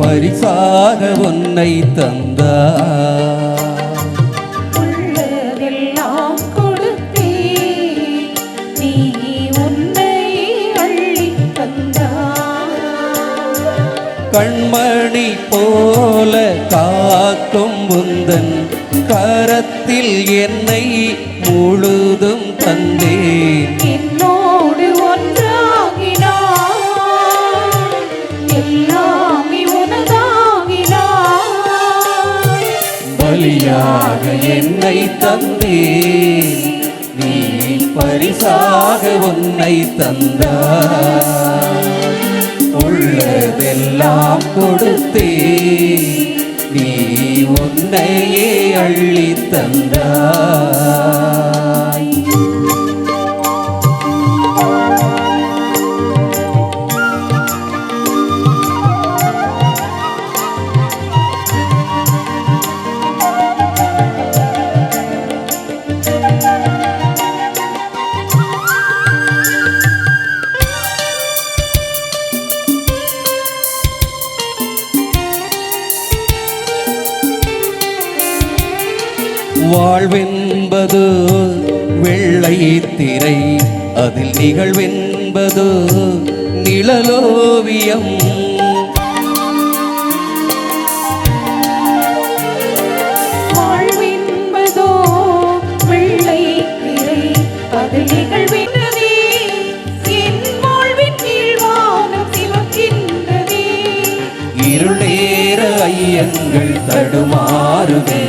பரிசாக உன்னை தந்தா. உள்ளதெல்லாம் கொடுத்தே, நீ உன்னை அள்ளி தந்தா. கண்மணி போல காக்கும் உந்தன் கரத்தில் என்னை முழுதும் தந்தேன். என்னோடு ஒன்றாகினாய், எல்லாமே உனதாகினாய். பலியாக என்னை தந்தே, நீ பரிசாக உன்னை தந்தாய். உள்ளதெல்லாம் கொடுத்தே, நீ உன்னையே அள்ளி தந்தாய். வாழ்வென்பது வெள்ளை திரை, அதில் நிகழ்வென்பது நிழலோவியம். வாழ்வென்பதோ வெள்ளை திரை, அதில் நிகழ்வென்பதே, என் வாழ்வின் கீழ்வானம் சிவக்கின்றதே. இருளேற ஐயங்கள் தடுமாறுதே,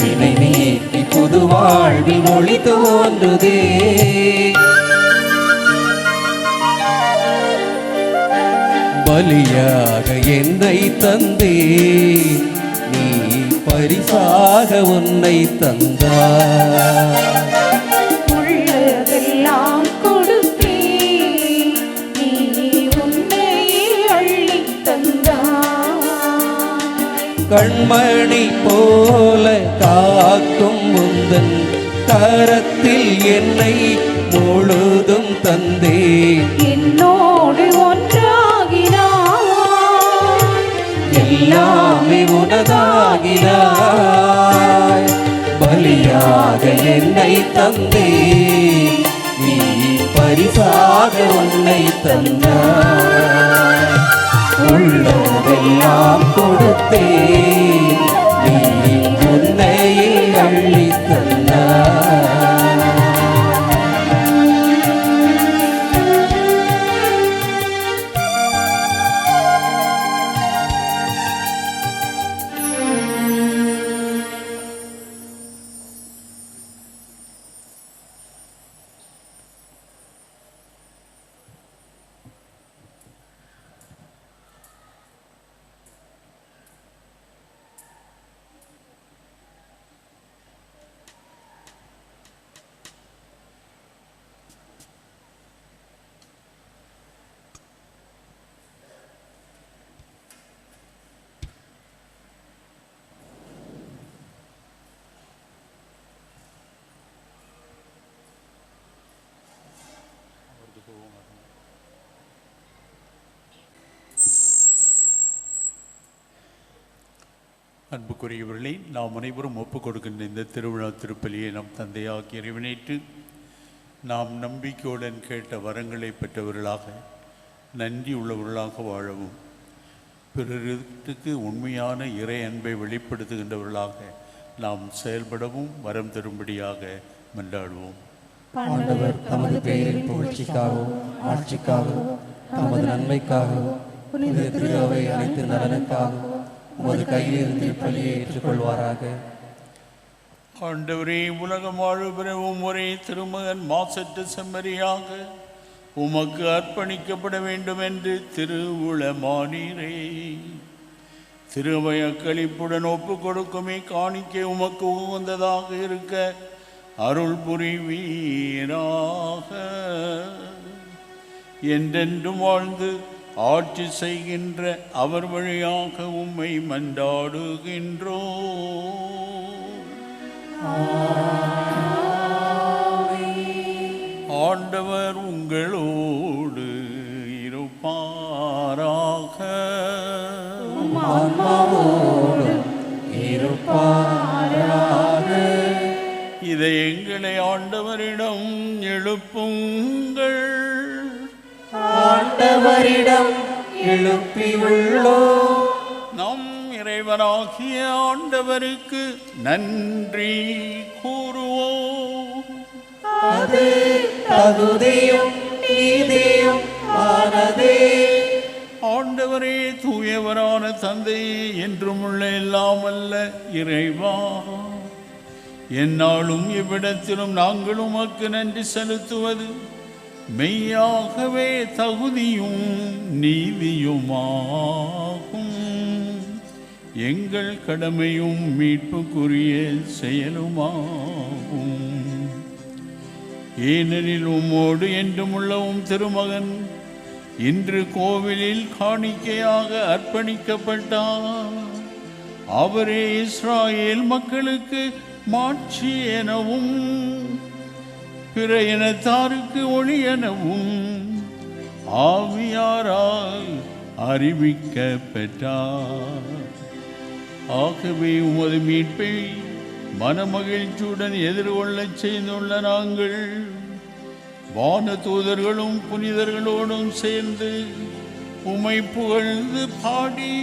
வினை நீக்கி புது வாழ்வில் ஒளி தோன்றுதே. பலியாக என்னை தந்தே, நீ பரிசாக உன்னை தந்தாய். உள்ளதெல்லாம் கொடுத்தே, நீ உன்னையே அள்ளி தந்தாய். கண்மணி போல காக்கும் உந்தன் கரத்தில் என்னை முழுதும் தந்தே. என்னோடு ஒன்றாகினாய், எல்லாமே உனதாகினாய். பலியாக என்னை தந்தே, நீ பரிசாக உன்னை தந்தாய். உள்ளதெல்லாம் கொடுத்தே, நீ உன்னையே அள்ளி தந்தாய். அன்புக்குரியவர்களே, நாம் அனைவரும் ஒப்புக் கொடுக்கின்ற இந்த திருவிழா திருப்பலியை நம் தந்தையாகிய இறைவனேற்று நாம் நம்பிக்கையுடன் கேட்ட வரங்களை பெற்றவர்களாக நன்றி உள்ளவர்களாக வாழவும் பிறருக்கு உண்மையான இறை அன்பை வெளிப்படுத்துகின்றவர்களாக நாம் செயல்படவும் வரம் தரும்படியாக மன்றாடுவோம். ஆண்டவர் தமது பெயரின் புகழ்ச்சிக்காகவும் ஆட்சிக்காகவும் தமது நன்மைக்காகவும் புனித திரு அவை அனைத்து நலனுக்காகவும் உமது கையிலிருந்து பலியை ஏற்றுக்கொள்வாராக. ஆண்டவரே, உலகம் வாழ்வு பெறவும் ஒரே திருமகன் மாசற்ற செம்மறியாக உமக்கு அர்ப்பணிக்கப்பட வேண்டும் என்று திருவுளமானீரே. திருவை அக்களிப்புடன் ஒப்பு கொடுக்குமே காணிக்கை உமக்கு உகந்ததாக இருக்க அருள் புரிவீராக. என்றென்றும் வாழ்ந்து ஆட்சி செய்கின்ற அவர் வழியாக உம்மை மன்றாடுகின்றோம். ஆண்டவர் உங்களோடு இருப்பாராக. இதை எங்களை ஆண்டவரிடம் எழுப்புங்கள். ஆண்டவரிடம் எழுப்பியுள்ளோம். நம் இறைவனாகிய ஆண்டவருக்கு நன்றி கூறுவோம். அது தகுதியும் நீதியும் ஆனதே. ஆண்டவரே, தூயவரான தந்தையே, என்றும் உள்ள எல்லாம் அல்ல இறைவா, எந்நாளும் இவ்விடத்திலும் நாங்கள் உமக்கு நன்றி செலுத்துவது மெய்யாகவே தகுதியும் நீதியுமாகும். எங்கள் கடமையும் மீட்புக்குரிய செயலுமாகும். ஏனெனில் உம்மோடு என்றும் உள்ளவும் திருமகன் இன்று கோவிலில் காணிக்கையாக அர்ப்பணிக்கப்பட்டார். அவரே இஸ்ராயேல் மக்களுக்கு மாட்சி எனவும் பிற இனத்தாருக்கு ஒளி எனவும் ஆவியாரால் அறிவிக்க பெற்றார். ஆகவே உமது மீட்பை மனமகிழ்ச்சியுடன் எதிர்கொள்ளச் செய்துள்ள நாங்கள் வான தூதர்களும் புனிதர்களோடும் சேர்ந்து உம்மை புகழ்ந்து பாடி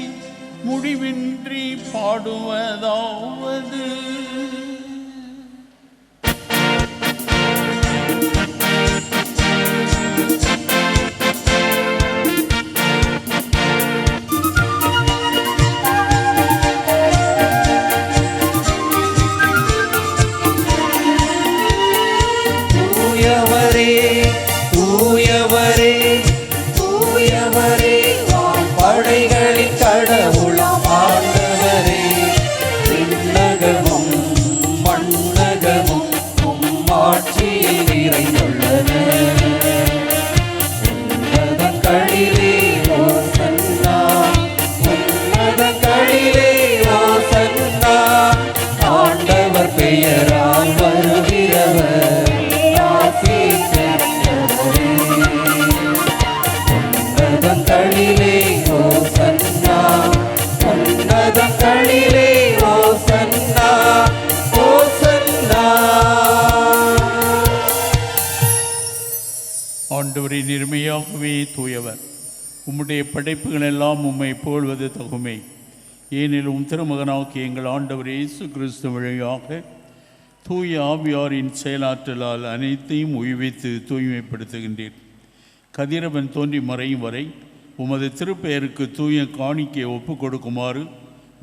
முடிவின்றி பாடுவதாவது: தூயவரே தூயவரே தூயவரே, படைகளின் கடவுளாம் ஆண்டவரே, விண்ணகமும் மண்ணகமும் உம் ஆட்சியில் நிறைந்துள்ளன. உன்னதங்களிலே ஓசன்னா, உன்னதங்களிலே ஓசன்னா, ஆண்டவர் பெயரால் வருகிறவர் உன்னதங்களிலே ஓசன்னா, உன்னதங்களிலே ஓசன்னா, ஓசன்னா. ஆண்டவரை நிர்மையாகவே தூயவர், உம்முடைய படைப்புகள் எல்லாம் உம்மை புகழ்வது தகுமை. ஏனெனும் திருமகனாகிய எங்கள் ஆண்டவர் இயேசு கிறிஸ்து வழியாக தூய ஆவியாரின் செயலாற்றலால் அனைத்தையும் உய்வித்து தூய்மைப்படுத்துகின்றீர். கதிரவன் தோன்றி மறையும் வரை உமது திருப்பெயருக்கு தூய காணிக்கையை ஒப்பு கொடுக்குமாறு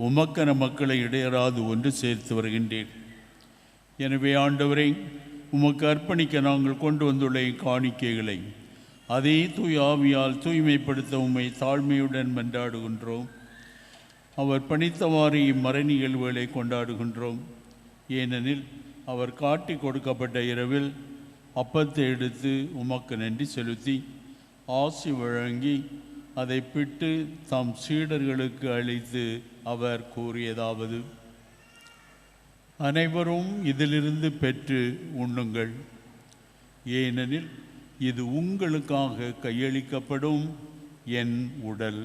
உமக்கன மக்களை இடையராது ஒன்று சேர்த்து வருகின்றேன். எனவே ஆண்டவரை, உமக்கு அர்ப்பணிக்க நாங்கள் கொண்டு வந்துள்ள காணிக்கைகளை அதே தூய ஆவியால் தூய்மைப்படுத்த உம்மை தாழ்மையுடன் மன்றாடுகின்றோம். அவர் பணித்தவாறு இம்மறை நிகழ்வுகளை கொண்டாடுகின்றோம். ஏனெனில் அவர் காட்டி கொடுக்கப்பட்ட இரவில் அப்பத்தை எடுத்து உமக்கு நன்றி செலுத்தி ஆசி வழங்கி அதை பிட்டு தம் சீடர்களுக்கு அளித்து அவர் கூறியதாவது: அனைவரும் இதிலிருந்து பெற்று உண்ணுங்கள், ஏனெனில் இது உங்களுக்காக கையளிக்கப்படும் என் உடல்.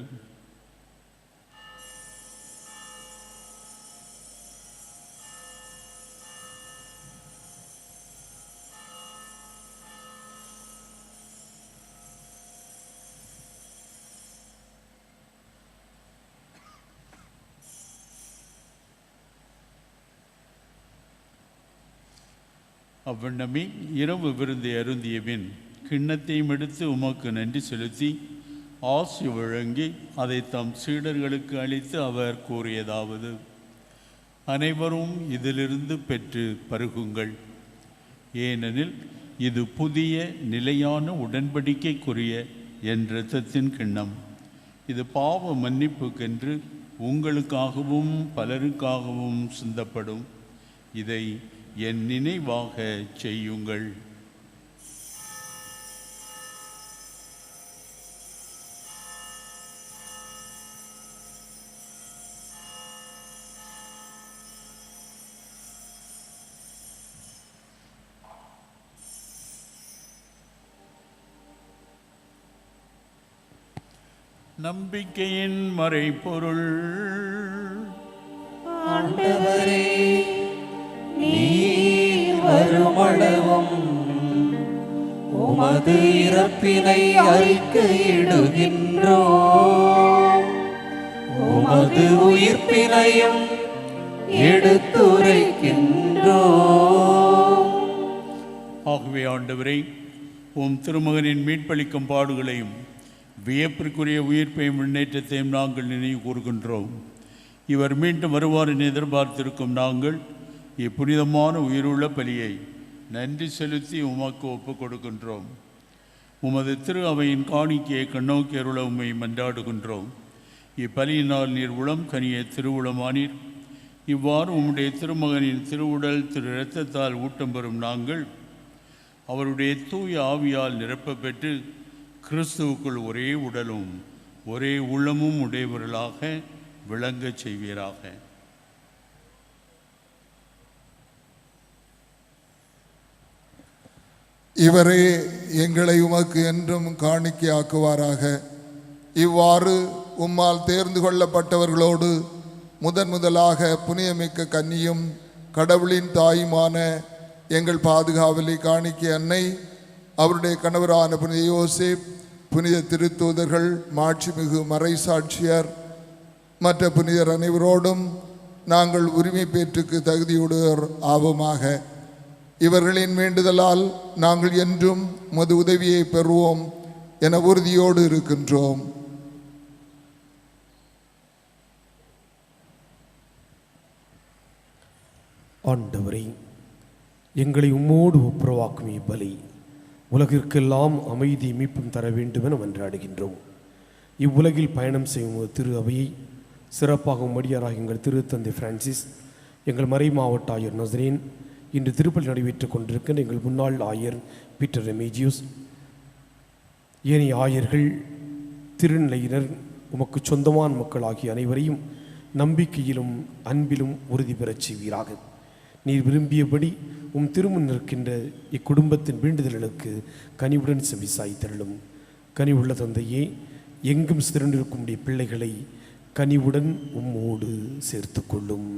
அவ்வண்ணமே இரவு விருந்தை அருந்திய பின் கிண்ணத்தையும் எடுத்து உமக்கு நன்றி செலுத்தி ஆசி வழங்கி அதை தம் சீடர்களுக்கு அளித்து அவர் கூறியதாவது: அனைவரும் இதிலிருந்து பெற்று பருகுங்கள். ஏனெனில் இது புதிய நிலையான உடன்படிக்கைக்குரிய என் இரத்தத்தின் கிண்ணம். இது பாவ மன்னிப்புக்கென்று உங்களுக்காகவும் பலருக்காகவும் சிந்தப்படும். இதை என் நினைவாக செய்யுங்கள். நம்பிக்கையின் மறைபொருள். ஆண்டவரே, நீர் வருமளவும் உமது இறப்பினை அறிக்கையிடுகின்றோம், உமது உயிர்ப்பினையும் எடுத்துரைக்கின்றோம். ஆகவே ஆண்டவரே, உம் திருமகனின் மீட்பளிக்கும் பாடுகளையும் வியப்பிற்குரிய உயிர்ப்பையும் முன்னேற்றத்தையும் நாங்கள் நினைவு கூறுகின்றோம். இவர் மீண்டும் வருவார் என எதிர்பார்த்திருக்கும் நாங்கள் இப்புனிதமான உயிருள்ள பலியை நன்றி செலுத்தி உமக்கு ஒப்புக் கொடுக்கின்றோம். உமது திரு அவையின் காணிக்கையை கண்ணோக்கி அருள உம்மை மன்றாடுகின்றோம். இப்பலியினால் நீர் உளம் கனிய திருவுளமானீர். இவ்வாறு உம்முடைய திருமகனின் திருவுடல் திரு இரத்தத்தால் ஊட்டம் பெறும் நாங்கள் அவருடைய தூய ஆவியால் நிரப்ப பெற்று கிறிஸ்துவுக்குள் ஒரே உடலும் ஒரே உள்ளமும் உடையவர்களாக விளங்கச் செய்வீராக. இவரே எங்களை உமக்கு என்றும் காணிக்கையாக்குவாராக. இவ்வாறு உம்மால் தேர்ந்து கொள்ளப்பட்டவர்களோடு முதலாக புனிதமிக்க கன்னியும் கடவுளின் தாயுமான எங்கள் பாதுகாவலி காணிக்கை அன்னை, அவருடைய கணவரான புனித யோசேப், புனித திருத்தூதர்கள், மாட்சிமிகு மறைசாட்சியர், மற்ற புனிதர் அனைவரோடும் நாங்கள் உரிமை பேற்றுக்கு தகுதியுடையோர் ஆவோமாக. இவர்களின் வேண்டுதலால் நாங்கள் என்றும் உமது உதவியை பெறுவோம் என உறுதியோடு இருக்கின்றோம். ஆண்டவரே, எங்களை உம்மோடு ஒப்புரவாக்கும் இப்பலி உலகிற்கெல்லாம் அமைதி மீட்பும் தர வேண்டுமென மன்றாடுகின்றோம். இவ்வுலகில் பயணம் செய்யும் திரு அவையை சிறப்பாக மடியாராக எங்கள் திருத்தந்தை பிரான்சிஸ், எங்கள் மறை மாவட்ட ஆயர் நசரேன், இன்று திருப்பலி நடைபெற்றுக் கொண்டிருக்கின்ற எங்கள் முன்னாள் ஆயர் பீட்டர் ரெமேஜியூஸ், ஏனைய ஆயர்கள், திருநிலையினர், உமக்கு சொந்தமான மக்கள் ஆகிய அனைவரையும் நம்பிக்கையிலும் அன்பிலும் உறுதி பெறச் செய்வீராக. நீர் விரும்பியபடி உம் திருமுன் நிற்கின்ற இக்குடும்பத்தின் வேண்டுதல்களுக்கு கனிவுடன் செவிசாய்த்தருளும். கனிவுள்ள தந்தையே, எங்கும் சிறந்திருக்கும் பிள்ளைகளை கனிவுடன் உம்மோடு சேர்த்து கொள்ளும்.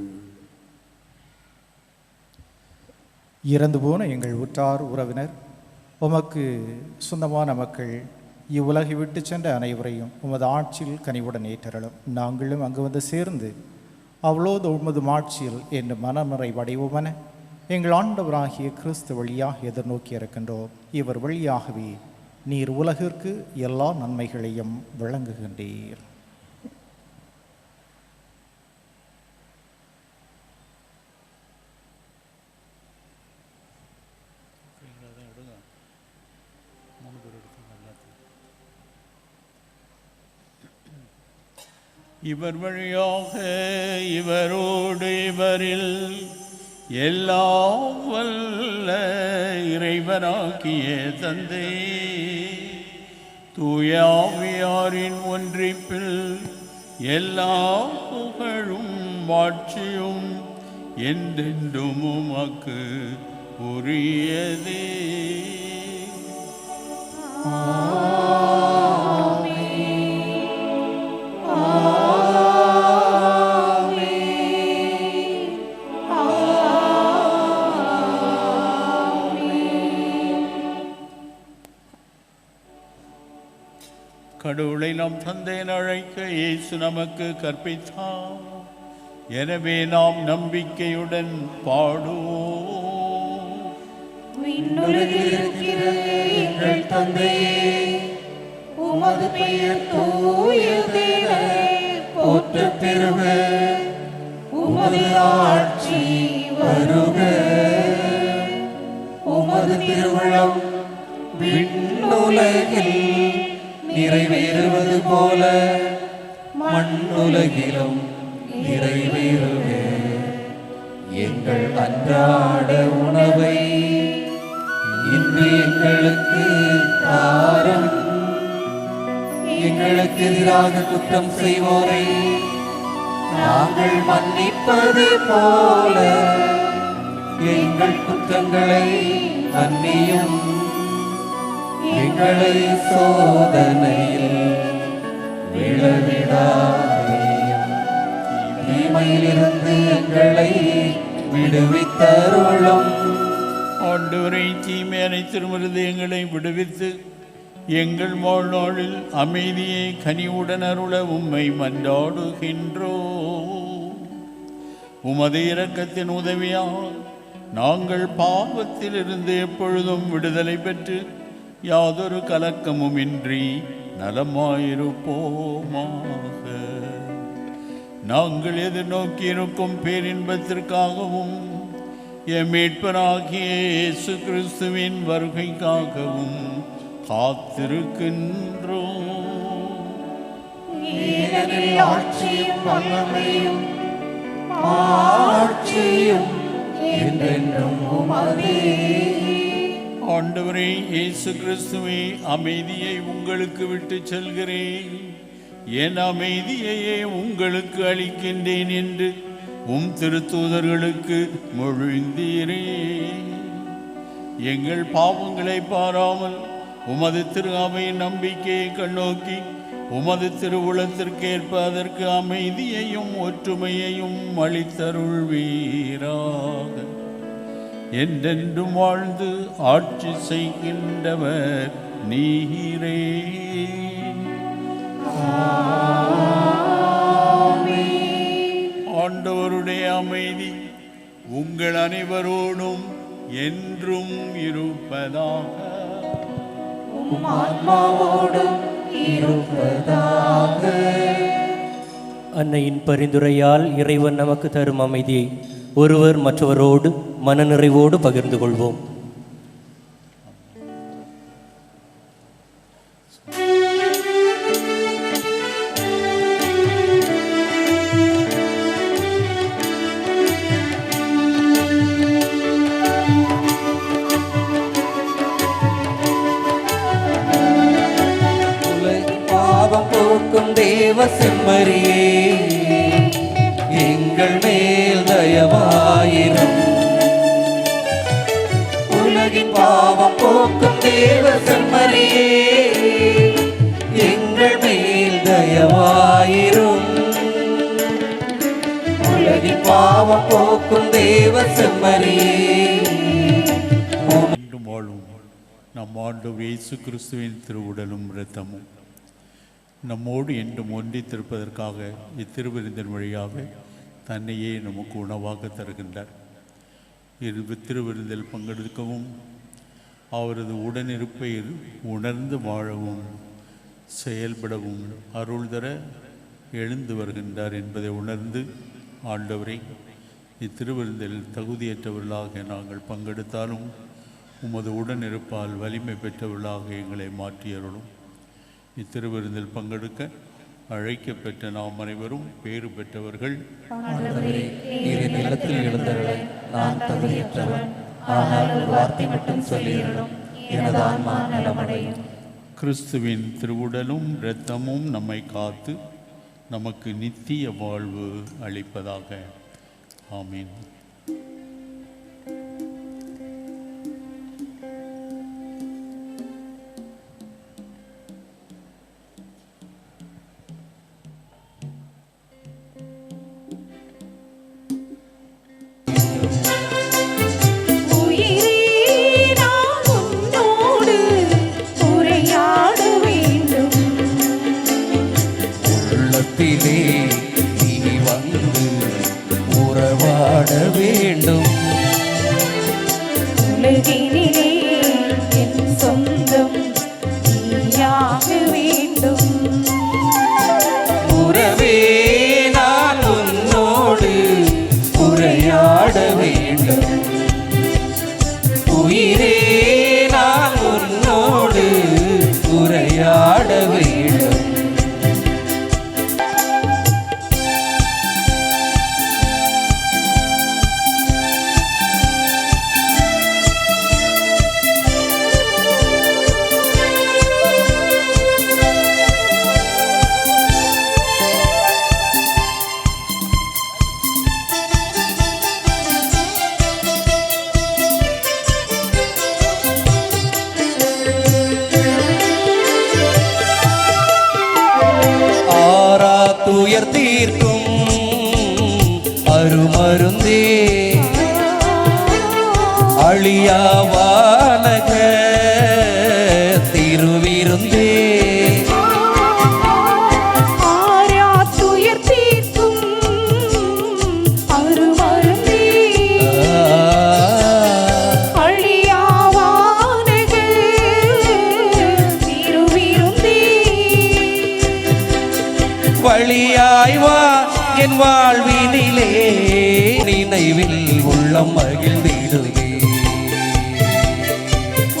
இறந்து போன எங்கள் உற்றார் உறவினர், உமக்கு சொந்தமான மக்கள், இவ்வுலகை விட்டு சென்ற அனைவரையும் உமது ஆட்சியில் கனிவுடன் ஏற்றருளும். நாங்களும் அங்கு வந்து சேர்ந்து அவ்வளோது உமது ஆட்சியில் என்று மனநிறை அடைவோமென எங்கள் ஆண்டவராகிய கிறிஸ்து வழியாக எதிர்நோக்கி இருக்கின்றோம். இவர் வழியாகவே நீர் உலகிற்கு எல்லா நன்மைகளையும் வழங்குகின்றீர். இவர் வழியாக இவரோடு இவரில் எல்லாம் வல்ல இறைவனாகிய தந்தை தூய ஆவியாரின் ஒன்றிப்பில் எல்லா புகழும் மாட்சியும் என்றென்றும் உமக்கு உரியதே. கடவுளை நாம் தந்தையின் அழைக்க இயேசு நமக்கு கற்பித்தார். எனவே நாம் நம்பிக்கையுடன் பாடுவோம். விண்ணுலகில் இருக்கிற எங்கள் தந்தையே, உமது பெயர் தூயதென போற்றப் பெறுக. உமது ஆட்சி வருக. உமது திருவுளம் விண்ணுலகில் நிறைவேறுவது போல மண்ணுலகிலும் நிறைவேறுக. எங்கள் அன்றாட உணவை இன்று எங்களுக்கு தாரும். எங்களுக்கு எதிராக குற்றம் செய்வோரை நாங்கள் மன்னிப்பது போல எங்கள் குற்றங்களை மன்னியும். எங்களை சோதனையில் விழவிடாதேயும், தீமையிலிருந்து எங்களை விடுவித்தருளும். ஆண்டவரை தீமை அனைத்திலுமிருந்து எங்களை விடுவித்து எங்கள் வாழ்நாளில் அமைதியை கனிவுடன் அருள உம்மை மன்றாடுகின்றோம். உமது இரக்கத்தின் உதவியால் நாங்கள் பாவத்திலிருந்து எப்பொழுதும் விடுதலை பெற்று யாதொரு கலக்கமும் இன்றி நலமாயிருப்போமாக. நாங்கள் எதிர்நோக்கி இருக்கும் பேரின்பத்திற்காகவும் எம் மீட்பராகிய இயேசு கிறிஸ்துவின் வருகைக்காகவும் காத்திருக்கின்றோம். ஏனெனில் ஆட்சியும் வல்லமையும் மாட்சியும் என்றென்றும் உமதே. ஆண்டவரே இயேசு கிறிஸ்துவே, அமைதியை உங்களுக்கு விட்டு செல்கிறேன், என் அமைதியையே உங்களுக்கு அளிக்கின்றேன் என்று உம் திருத்தூதர்களுக்கு மொழிந்தீரே. எங்கள் பாவங்களை பாராமல் உமது திரு அவையின் நம்பிக்கையை கண்ணோக்கி உமது திருவுளத்திற்கேற்ப அதற்கு அமைதியையும் ஒற்றுமையையும் அளித்தருள்வீராக. என்றென்றும் வாழ்ந்து ஆட்சி செய்கின்றவர் நீரே. ஆண்டவருடைய அமைதி உங்கள் அனைவரோடும் என்றும் இருப்பதாக. அன்னையின் பரிந்துரையால் இறைவன் நமக்கு தரும் அமைதியை ஒருவர் மற்றவரோடு மனநிறைவோடு பகிர்ந்து கொள்வோம். தேவ செம்மறியே, எங்கள் மேல் தயவாயிரும். உலகின் பாவம் போக்கும் தேவ செம்மறியே, எங்கள் மேல் தயவாயிரும். உலகின் பாவம் போக்கும் தேவ செம்மறியே. வாழும் நம் ஆண்டவர் இயேசு கிறிஸ்துவின் திருவுடலும் இரத்தமும் நம்மோடு என்றும் ஒன்றித்திருப்பதற்காக இத்திருவிருந்தின் வழியாக தன்னையே நமக்கு உணவாக தருகின்றார். திருவிருந்தில் பங்கெடுக்கவும் அவரது உடனிருப்பை உணர்ந்து வாழவும் செயல்படவும் அருள் தர எழுந்து வருகின்றார் என்பதை உணர்ந்து, ஆண்டவரை இத்திருவிருந்தில் தகுதியற்றவர்களாக நாங்கள் பங்கெடுத்தாலும் உமது உடனிருப்பால் வலிமை பெற்றவர்களாக எங்களை மாற்றியருளும். இத்திருவிருந்தில் பங்கெடுக்க அழைக்கப்பெற்ற நாம் அனைவரும் பேறு பெற்றவர்கள். நிலத்தில் எழுந்தருள நான் தகுதியற்றவன், ஆனால் ஒரு வார்த்தை மட்டும் சொல்லியிருளும், எனது ஆன்மா நலமடையும். கிறிஸ்துவின் திருவுடலும் இரத்தமும் நம்மை காத்து நமக்கு நித்திய வாழ்வு அளிப்பதாக. ஆமீன். நீ வந்து உறவாட வேண்டும். உலகினிலே என் சொந்தம் நீயாக வேண்டும். உறவே நான் உன்னோடு உரையாட வேண்டும். உயிரே நான் உன்னோடு உரையாட வேண்டும். துயர் தீர்க்கும் அருமருந்தே அழியாவானக திருவிருந்தே துயர் தீர்க்கும் அருமருந்தே அழியாவானக திருவிருந்தே வழியாய் வா என் வாழ்வினிலே நினைவில் உள்ளம் மகிழ்ந்திடுவே.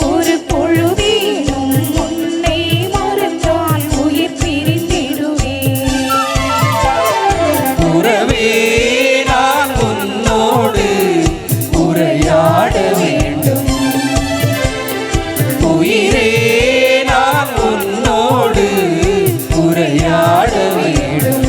ஒரு பொழுதேனும் உன்னை மறந்தால் உயிர் பிரிந்திடுவே. உறவே நான் உன்னோடு உரையாட வேண்டும். உயிரே நான் உன்னோடு உரையாட வேண்டும்.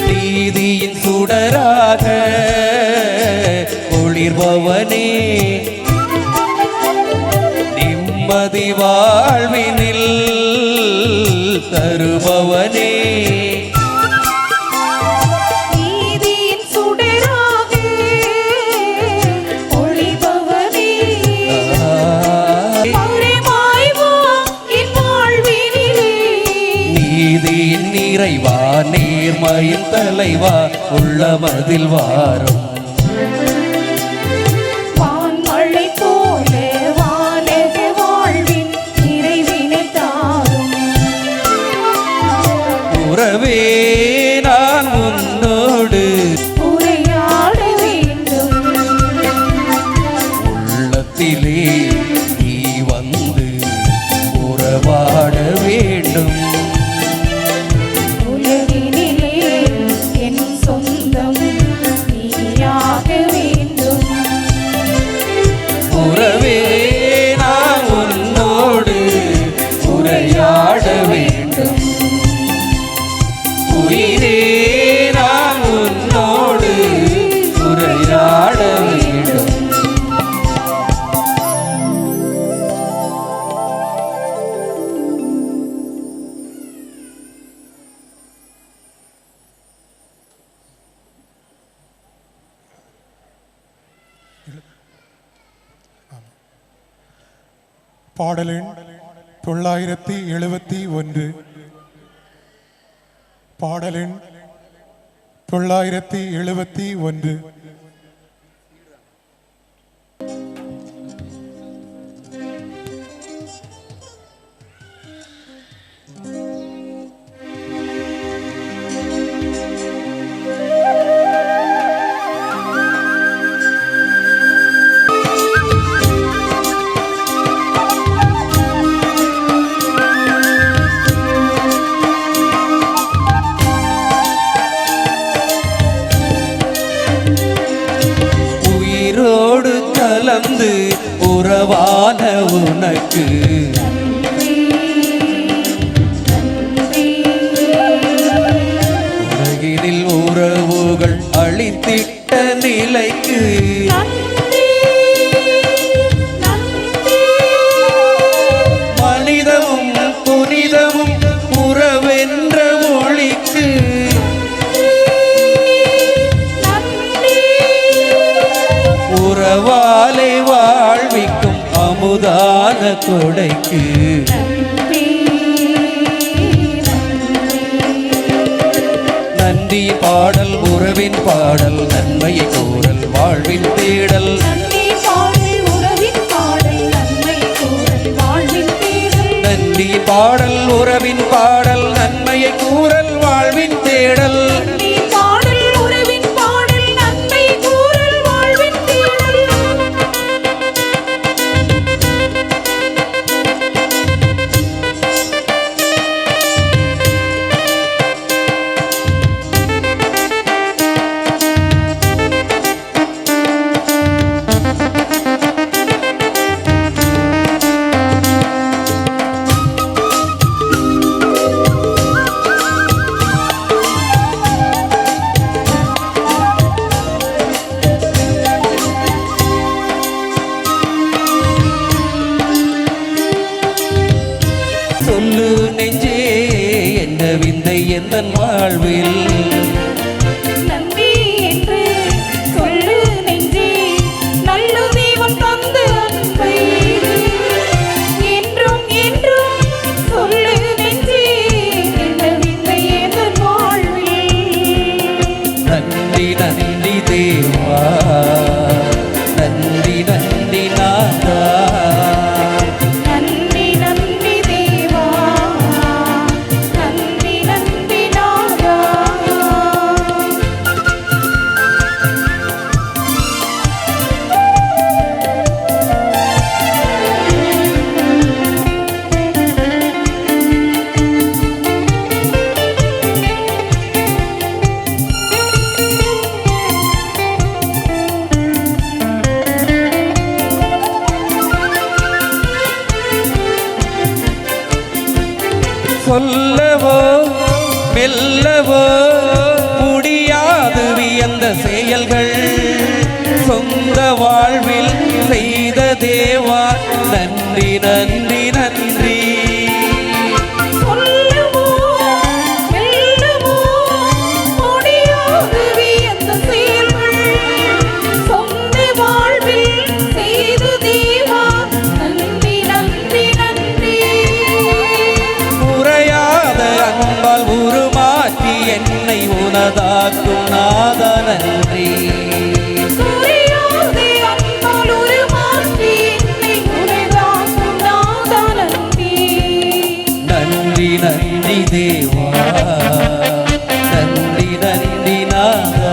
நீதியின் சுடராக ஒளிர்பவனே நிம்மதி வாழ்வினில் தருபவனே நீதியின் சுடராக ஒளிபவனே மறைவாய் வா என் வாழ்வினிலே. நீதியின் நிறைவா நேர்மையின் தலைவா உள்ளமதில் வாரும். வான்மழை போல வானக வாழ்வின் நிறைவினை தாரும். உறவே நான் உன்னோடு உரையாட வேண்டும். உள்ளத்திலே நீ வந்து உறவாட வேண்டும். உலகினிலே என் சொந்தம் நீயாக வேண்டும். உறவே நான் உன்னோடு உரையாட வேண்டும். உயிரே நான் உன்னோடு உரையாட வேண்டும். பாடலெண் 971. பாடலெண் 971. உயிரோடு கலந்து உறவான உனக்கு பிள்ளைக்கு மனிதமும் புனிதமும் உறவென்ற மொழிக்கு உறவாலை வாழ்விக்கும் அமுதான கொடைக்கு நன்றி பாடல் உறவின் பாடல் நன்மையை கூறல் வாழ்வின் தேடல் நன்றி பாடல் உறவின் பாடல் நன்மையை கூறல் வாழ்வின் தேடல் சொல்லு நெஞ்சே என்ன விந்தை எந்தன் வாழ்வில் நன்றி என்று சொல்லு நெஞ்சே நல்ல தெய்வம் தந்த அன்பை என்றும் என்றும் சொல்லு நெஞ்சே என்ன விந்தை எந்தன் வாழ்வில் நன்றி நன்றி தேவா நன்றி நன்றி நாதா சொல்லவோ மெல்லவோ முடியாது வியந்த செயல்கள் சொந்த வாழ்வில் செய்த தேவா நன்றி நன்றி நன்றி என்னை உனதாக்கும் நாத நன்றி நன்றி நன்றி தேவா நன்றி நன்றி நாதா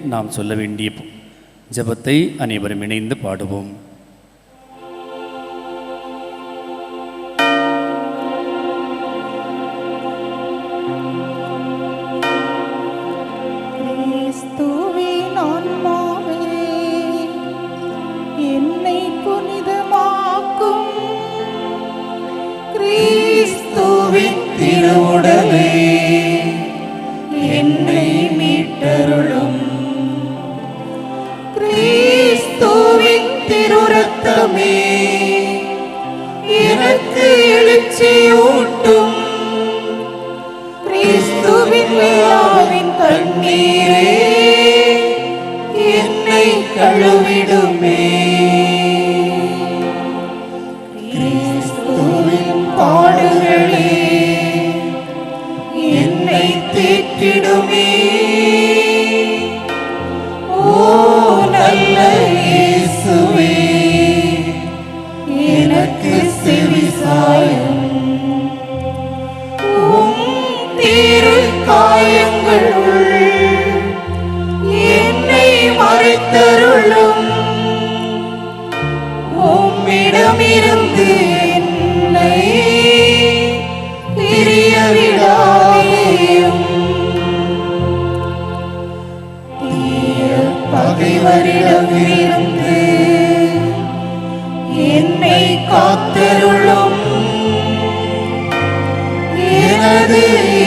நாம் சொல்ல வேண்டிய ஜெபத்தை அனைவரும் இணைந்து பாடுவோம். என்னை புனிதமாக்கும் கிறிஸ்துவின் திருவுடலே என்னை மீட்டருளும் கிறிஸ்துவின் திருரத்தமே எனக்கு எழுச்சியூட்டும் கிறிஸ்துவின் விழாவின் தண்ணீரே என்னை கழுவிடுமே கிறிஸ்துவின் பாடுகளே என்னை தேற்றிடுமே ஓ நல்ல இயேசுவே சாயும் திரு காயங்களுள் என்னை மறைத்தருளும் உம்மிடமிருந்து என்னை பிரிய விடாதேயும் தீய பகைவரிடமிருந்து என்னை காத்தருளும் எனது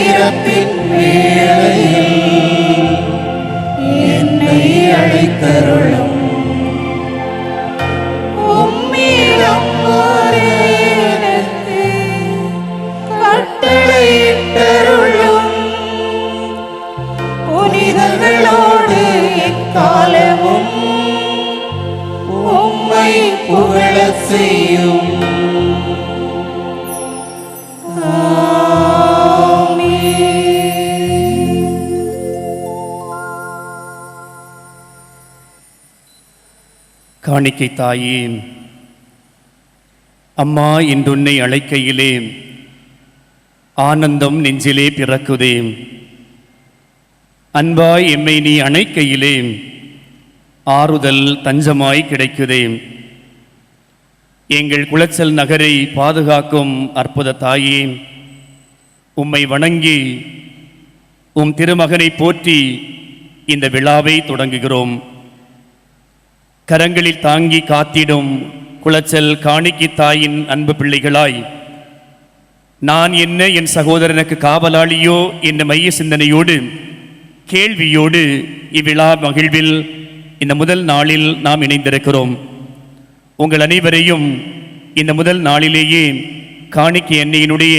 இறப்பின் வேளையில் என்னை அழைத்தருளும் உம்மிடம் எனக்கு கட்டளையிட்டருளும் புனிதர்களோடு எக்காலமும் உம்மை புகழச் செய்யும். காணிக்கை தாயே, அம்மா இன்றுன்னை அழைக்கையிலே ஆனந்தம் நெஞ்சிலே பிறக்குதே. அன்பாய் எம்மை நீ அணைக்கையிலே ஆறுதல் தஞ்சமாய் கிடைக்குதே. எங்கள் குளச்சல் நகரை பாதுகாக்கும் அற்புத தாயே, உம்மை வணங்கி உம் திருமகனை போற்றி இந்த விழாவை தொடங்குகிறோம். கரங்களில் தாங்கி காத்திடும் குளச்சல் காணிக்கை தாயின் அன்பு பிள்ளைகளாய் நான் என்ன என் சகோதரனுக்கு காவலாளியோ என்ற மைய சிந்தனையோடு கேள்வியோடு இவ்விழா மகிழ்வில் இந்த முதல் நாளில் நாம் இணைந்திருக்கிறோம். உங்கள் அனைவரையும் இந்த முதல் நாளிலேயே காணிக்கை அன்னையினுடைய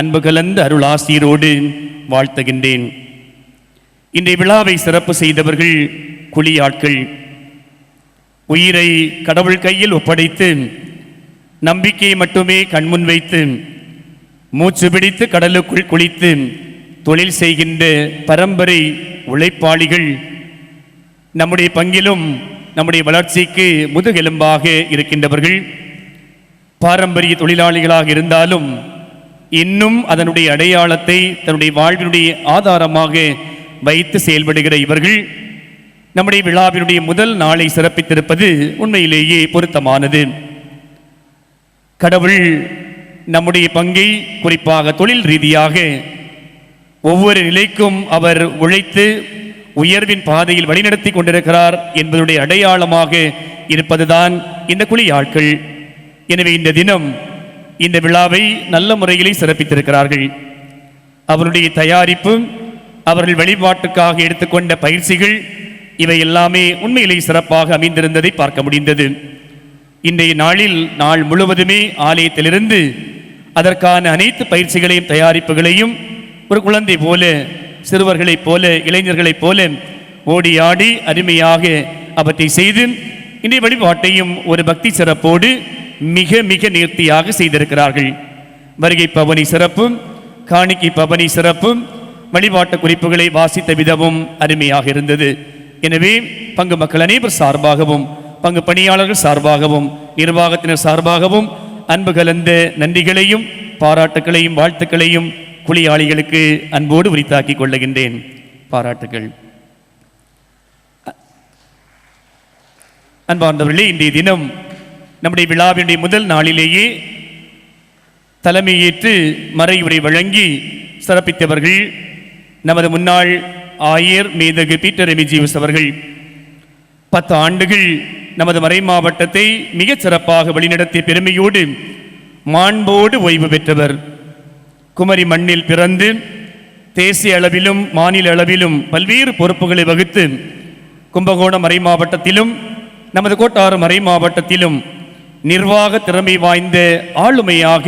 அன்பு கலந்த அருளாசியரோடு வாழ்த்துகின்றேன். இன்றைய விழாவை சிறப்பு செய்தவர்கள் குழியாட்கள். உயிரை கடவுள் கையில் ஒப்படைத்து நம்பிக்கையை மட்டுமே கண்முன் வைத்து மூச்சு பிடித்து கடலுக்குள் குளித்து தொழில் செய்கின்ற பரம்பரை உழைப்பாளிகள் நம்முடைய பங்கிலும் நம்முடைய வளர்ச்சிக்கு முதுகெலும்பாக இருக்கின்றவர்கள். பாரம்பரிய தொழிலாளிகளாக இருந்தாலும் இன்னும் அதனுடைய அடையாளத்தை தன்னுடைய வாழ்வினுடைய ஆதாரமாக வைத்து செயல்படுகிற இவர்கள் நம்முடைய விழாவினுடைய முதல் நாளை சிறப்பித்திருப்பது உண்மையிலேயே பொருத்தமானது. கடவுள் நம்முடைய பங்கை குறிப்பாக தொழில் ரீதியாக ஒவ்வொரு நிலைக்கும் அவர் உழைத்து உயர்வின் பாதையில் வழிநடத்தி கொண்டிருக்கிறார் என்பதுடைய அடையாளமாக இருப்பதுதான் இந்த குழியாட்கள். எனவே இந்த தினம் இந்த விழாவை நல்ல முறையிலே சிறப்பித்திருக்கிறார்கள். அவருடைய தயாரிப்பு, அவர்கள் வழிபாட்டுக்காக எடுத்துக்கொண்ட பயிற்சிகள் இவை எல்லாமே உண்மையிலே சிறப்பாக அமைந்திருந்ததை பார்க்க முடிந்தது. இன்றைய நாளில் நாள் முழுவதுமே ஆலயத்திலிருந்து அதற்கான அனைத்து பயிற்சிகளையும் தயாரிப்புகளையும் ஒரு குழந்தை போல, சிறுவர்களைப் போல, இளைஞர்களைப் போல ஓடி ஆடி அருமையாக அவற்றை செய்து இன்றைய வழிபாட்டையும் ஒரு பக்தி சிறப்போடு மிக மிக நேர்த்தியாக செய்திருக்கிறார்கள். வருகை பவனி சிறப்பும் காணிக்கை பவனி சிறப்பும் வழிபாட்டு குறிப்புகளை வாசித்த விதமும் அருமையாக இருந்தது. எனவே பங்கு மக்கள் அனைவர் சார்பாகவும் பங்கு பணியாளர்கள் சார்பாகவும் நிர்வாகத்தினர் சார்பாகவும் அன்பு கலந்த நன்றிகளையும் பாராட்டுகளையும் வாழ்த்துக்களையும் குழியாளிகளுக்கு அன்போடு உரித்தாக்கிக் கொள்ளுகின்றேன். பாராட்டுகள். அன்பார்ந்தவர்களே, இன்றைய தினம் நம்முடைய விழாவினுடைய முதல் நாளிலேயே தலைமையேற்று மறையுரை வழங்கி சிறப்பித்தவர்கள் நமது முன்னாள் ஆயர் மேதகு பீட்டர் எமிஜிவஸ் அவர்கள். 10 ஆண்டுகள் நமது மறை மாவட்டத்தை மிகச் சிறப்பாக வழிநடத்திய பெருமையோடு மாண்போடு ஓய்வு பெற்றவர். குமரி மண்ணில் பிறந்து தேசிய அளவிலும் மாநில அளவிலும் பல்வேறு பொறுப்புகளை வகித்து கும்பகோணம் மறை மாவட்டத்திலும் நமது கோட்டாறு மறை மாவட்டத்திலும் நிர்வாக திறமை வாய்ந்த ஆளுமையாக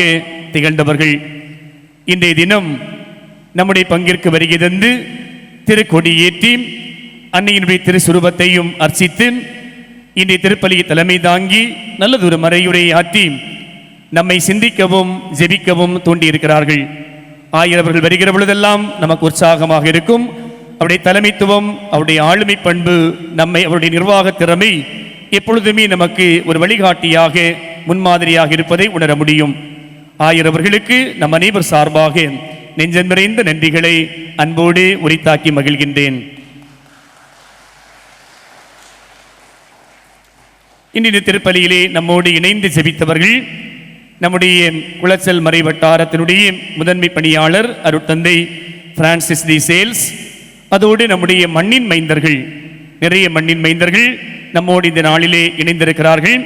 திகழ்ந்தவர்கள். இன்றைய தினம் நம்முடைய பங்கிற்கு வருகை தந்து திருக்கொடி ஏற்றி அன்னையினுடைய திருசுரூபத்தையும் அர்ச்சித்து இன்றைய திருப்பலியை தலைமை தாங்கி நல்லதொரு மறையுரை ஆற்றி நம்மை சிந்திக்கவும் ஜெபிக்கவும் தூண்டியிருக்கிறார்கள். ஆயிரவர்கள் வருகிற பொழுதெல்லாம் நமக்கு உற்சாகமாக இருக்கும். அவருடைய தலைமைத்துவம், அவருடைய ஆளுமை பண்பு, நம்மை அவருடைய நிர்வாக திறமை எப்பொழுதுமே நமக்கு ஒரு வழிகாட்டியாக முன்மாதிரியாக இருப்பதை உணர முடியும். ஆயர் அவர்களுக்கு நம் அனைவர் சார்பாக நெஞ்சம் நிறைந்த நன்றிகளை அன்போடு உரித்தாக்கி மகிழ்கின்றேன். இன்றைய திருப்பலியிலே நம்மோடு இணைந்து ஜெபித்தவர்கள் நம்முடைய குளச்சல் மறை வட்டாரத்தினுடைய முதன்மை பணியாளர் அருட்தந்தை பிரான்சிஸ் டி சேல்ஸ், அதோடு நம்முடைய மண்ணின் மைந்தர்கள், நிறைய மண்ணின் மைந்தர்கள் நம்மோடு இந்த நாளிலே இணைந்திருக்கிறார்கள்.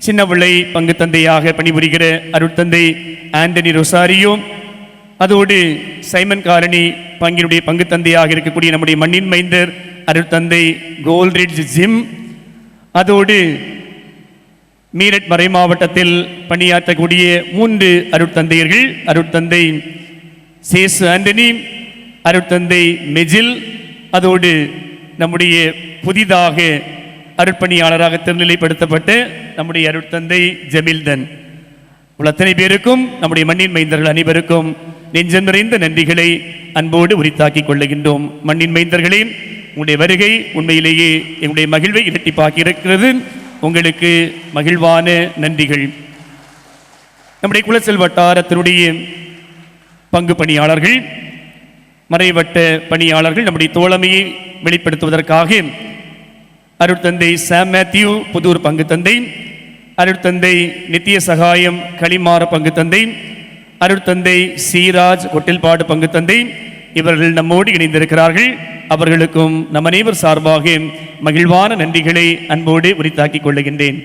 சின்னவிளை பங்கு தந்தையாக பணிபுரிகிற அருட்தந்தை ஆண்டனி ரொசாரியோ, அதோடு சைமன் காலனி பங்கினுடைய பங்கு தந்தையாக இருக்கக்கூடிய நம்முடைய மண்ணின் மைந்தர் அருட்தந்தை கோல்ரிட்ஜ் ஜிம், அதோடு மீரட் மறை மாவட்டத்தில் பணியாற்றக்கூடிய 3 அருட்தந்தையர்கள், அருட்தந்தை சேசு ஆண்டனி, அருட்தந்தை மெஜில், அதோடு நம்முடைய புதிதாக அருட்பணியாளராக திருநிலைப்படுத்தப்பட்ட நம்முடைய அருட்தந்தை ஜமீல்தன். அத்தனை பேருக்கும் நம்முடைய மண்ணின் மைந்தர்கள் அனைவருக்கும் நெஞ்சம் நிறைந்த நன்றிகளை அன்போடு உரித்தாக்கிக் கொள்ளுகின்றோம். மண்ணின் மைந்தர்களே, உங்களுடைய வருகை உண்மையிலேயே எங்களுடைய மகிழ்வை இரட்டிப்பாக்கி இருக்கிறது. உங்களுக்கு மகிழ்வான நன்றிகள். நம்முடைய குளச்சல் வட்டாரத்தினுடைய பங்கு பணியாளர்கள், மறைவட்ட பணியாளர்கள் நம்முடைய தோழமையை வெளிப்படுத்துவதற்காக அருட்தந்தை சாம் மேத்யூ புதூர் பங்கு தந்தை, அருட்தந்தை நித்திய சகாயம் களிமாற பங்கு தந்தை, அருட்தந்தை சீராஜ் கொட்டில்பாடு பங்கு தந்தை, இவர்கள் நம்மோடு இணைந்திருக்கிறார்கள். அவர்களுக்கும் நம் அனைவர் சார்பாக மகிழ்வான நன்றிகளை அன்போடு உரித்தாக்கிக் கொள்ளுகின்றேன்.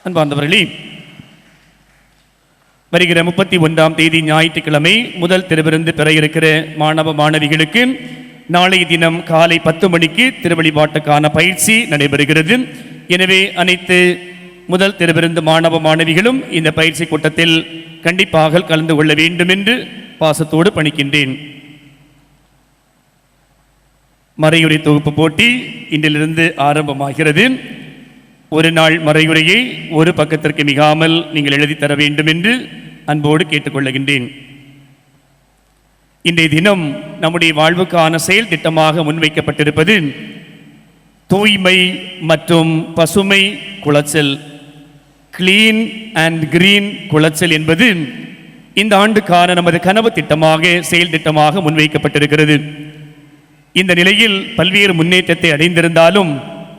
அன்பார்ந்தவர்களே, வருகிற 31ஆம் தேதி ஞாயிற்றுக்கிழமை முதல் திருவிருந்து பெற இருக்கிற மாணவ மாணவிகளுக்கு நாளைய தினம் காலை 10 மணிக்கு திருவழிபாட்டுக்கான பயிற்சி நடைபெறுகிறது. எனவே அனைத்து முதல் திருவிருந்து மாணவ மாணவிகளும் இந்த பயிற்சி கூட்டத்தில் கண்டிப்பாக கலந்து கொள்ள வேண்டும் என்று பாசத்தோடு பணிக்கின்றேன். மறையுரை தொகுப்பு போட்டி இன்றிலிருந்து ஆரம்பமாகிறது. ஒரு நாள் மறையுரையை ஒரு பக்கத்திற்கு மிகாமல் நீங்கள் எழுதி தர வேண்டும் என்று அன்போடு கேட்டுக்கொள்ளுகின்றேன். இன்றைய தினம் நம்முடைய வாழ்வுக்கான செயல் திட்டமாக முன்வைக்கப்பட்டிருப்பது தூய்மை மற்றும் பசுமை Kulachal, clean and green Kulachal என்பது இந்த ஆண்டுக்கான நமது கனவு திட்டமாக செயல் திட்டமாக முன்வைக்கப்பட்டிருக்கிறது. இந்த நிலையில் பல்வேறு முன்னேற்றத்தை அடைந்திருந்தாலும்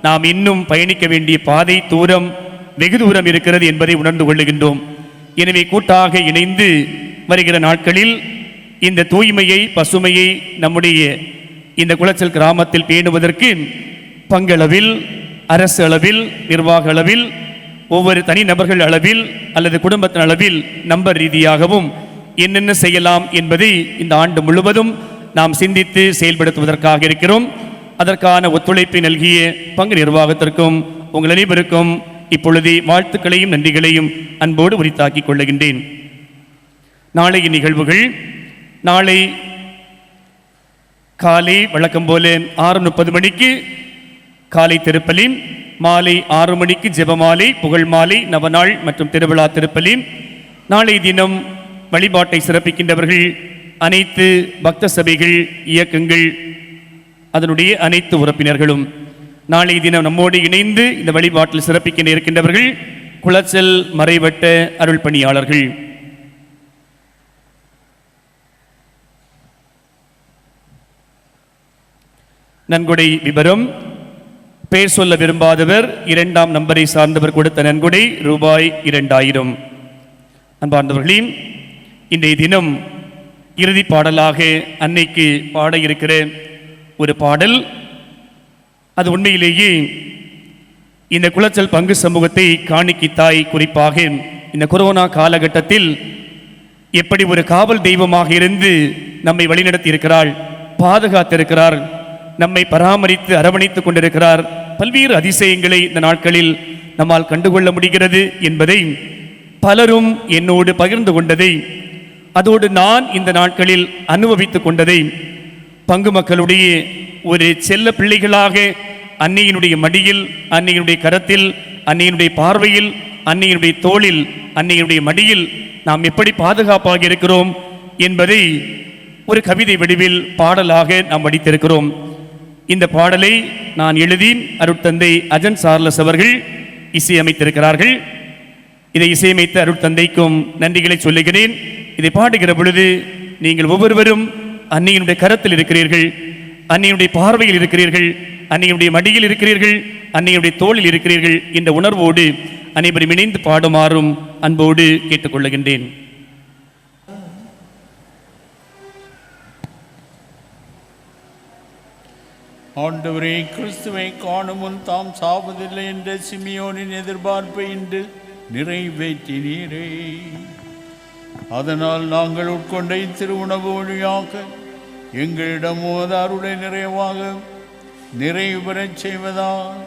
நாம் இன்னும் பயணிக்க வேண்டிய பாதை தூரம் வெகு தூரம் இருக்கிறது என்பதை உணர்ந்து கொள்ளுகின்றோம். எனவே கூட்டாக இணைந்து வருகிற நாட்களில் இந்த தூய்மையை பசுமையை நம்முடைய இந்த குளச்சல் கிராமத்தில் பேணுவதற்கு பங்களவில், அரசு அளவில், நிர்வாக அளவில், ஒவ்வொரு தனிநபர்கள் அளவில் அல்லது குடும்பத்தின் அளவில் நம்பர் ரீதியாகவும் என்னென்ன செய்யலாம் என்பதை இந்த ஆண்டு முழுவதும் நாம் சிந்தித்து செயல்படுத்துவதற்காக இருக்கிறோம். அதற்கான ஒத்துழைப்பை நல்கிய பங்கு நிர்வாகத்திற்கும் உங்கள் அனைவருக்கும் இப்பொழுது வாழ்த்துக்களையும் நன்றிகளையும் அன்போடு உரித்தாக்கிக் கொள்ளுகின்றேன். நாளைய நிகழ்வுகள்: நாளை காலை வழக்கம் போல 6:30 மணிக்கு காலை திருப்பலி, மாலை 6 மணிக்கு ஜெபமாலை, புகழ் மாலை, நவநாள் மற்றும் திருவிழா திருப்பலி. நாளை தினம் வழிபாட்டை சிறப்பிக்கின்றவர்கள் அனைத்து பக்த சபைகள், இயக்கங்கள், அதனுடைய அனைத்து உறுப்பினர்களும். நாளை தினம் நம்மோடு இணைந்து இந்த வழிபாட்டில் சிறப்பிக்க இருக்கின்றவர்கள் குளச்சல் மறைவட்ட அருள் பணியாளர்கள். நன்கொடை விபரம்: பெயர் சொல்ல விரும்பாதவர் 2ஆம் நம்பரை சார்ந்தவர் கொடுத்த நன்கொடை ரூபாய் 2000. அன்பார்ந்தவர்களே, இன்றைய தினம் இறுதி பாடலாக அன்னைக்கு பாட இருக்கிற ஒரு பாடல், அது உண்மையிலேயே இந்த குளச்சல் பங்கு சமூகத்தை காணிக்கைத்தாய், குறிப்பாக இந்த கொரோனா காலகட்டத்தில் எப்படி ஒரு காவல் தெய்வமாக இருந்து நம்மை வழிநடத்தி இருக்கிறார், பாதுகாத்திருக்கிறார், நம்மை பராமரித்து அரவணைத்துக் கொண்டிருக்கிறார். பல்வேறு அதிசயங்களை இந்த நாட்களில் நம்மால் கண்டுகொள்ள முடிகிறது என்பதை பலரும் என்னோடு பகிர்ந்து கொண்டதை, அதோடு நான் இந்த நாட்களில் அனுபவித்துக் கொண்டதை, பங்கு மக்களுடைய ஒரு செல்ல பிள்ளைகளாக அன்னையினுடைய மடியில், அன்னையினுடைய கரத்தில், அன்னையினுடைய பார்வையில், அன்னையினுடைய தோளில், அன்னையினுடைய மடியில் நாம் எப்படி பாதுகாப்பாக இருக்கிறோம் என்பதை ஒரு கவிதை வடிவில் பாடலாக நாம் வடித்திருக்கிறோம். இந்த பாடலை நான் எழுதி அருட்தந்தை அஜன் சார்லஸ் அவர்கள் இசையமைத்திருக்கிறார்கள். இதை இசையமைத்த அருட்தந்தைக்கும் நன்றிகளை சொல்லுகிறேன். இதை பாடுகிற பொழுது நீங்கள் ஒவ்வொருவரும் அன்னையினுடைய கரத்தில் இருக்கிறீர்கள், அன்னையுடைய பார்வையில் இருக்கிறீர்கள், அன்னையுடைய மடியில் இருக்கிறீர்கள், அன்னையுடைய தோளில் இருக்கிறீர்கள் என்ற உணர்வோடு அனைவரும் இணைந்து பாடுமாறும் அன்போடு கேட்டுக்கொள்ளுகின்றேன். ஆண்டவரே, கிறிஸ்துவை காணும் முன் தாம் சாவதில்லை என்ற சிமியோனின் எதிர்பார்ப்பை இன்று நிறைவேற்றினீரே. அதனால் நாங்கள் உட்கொண்ட திருவுணவு வழியாக எங்களிடம் உமது அருளை நிறைவு பெறச் செய்வதால்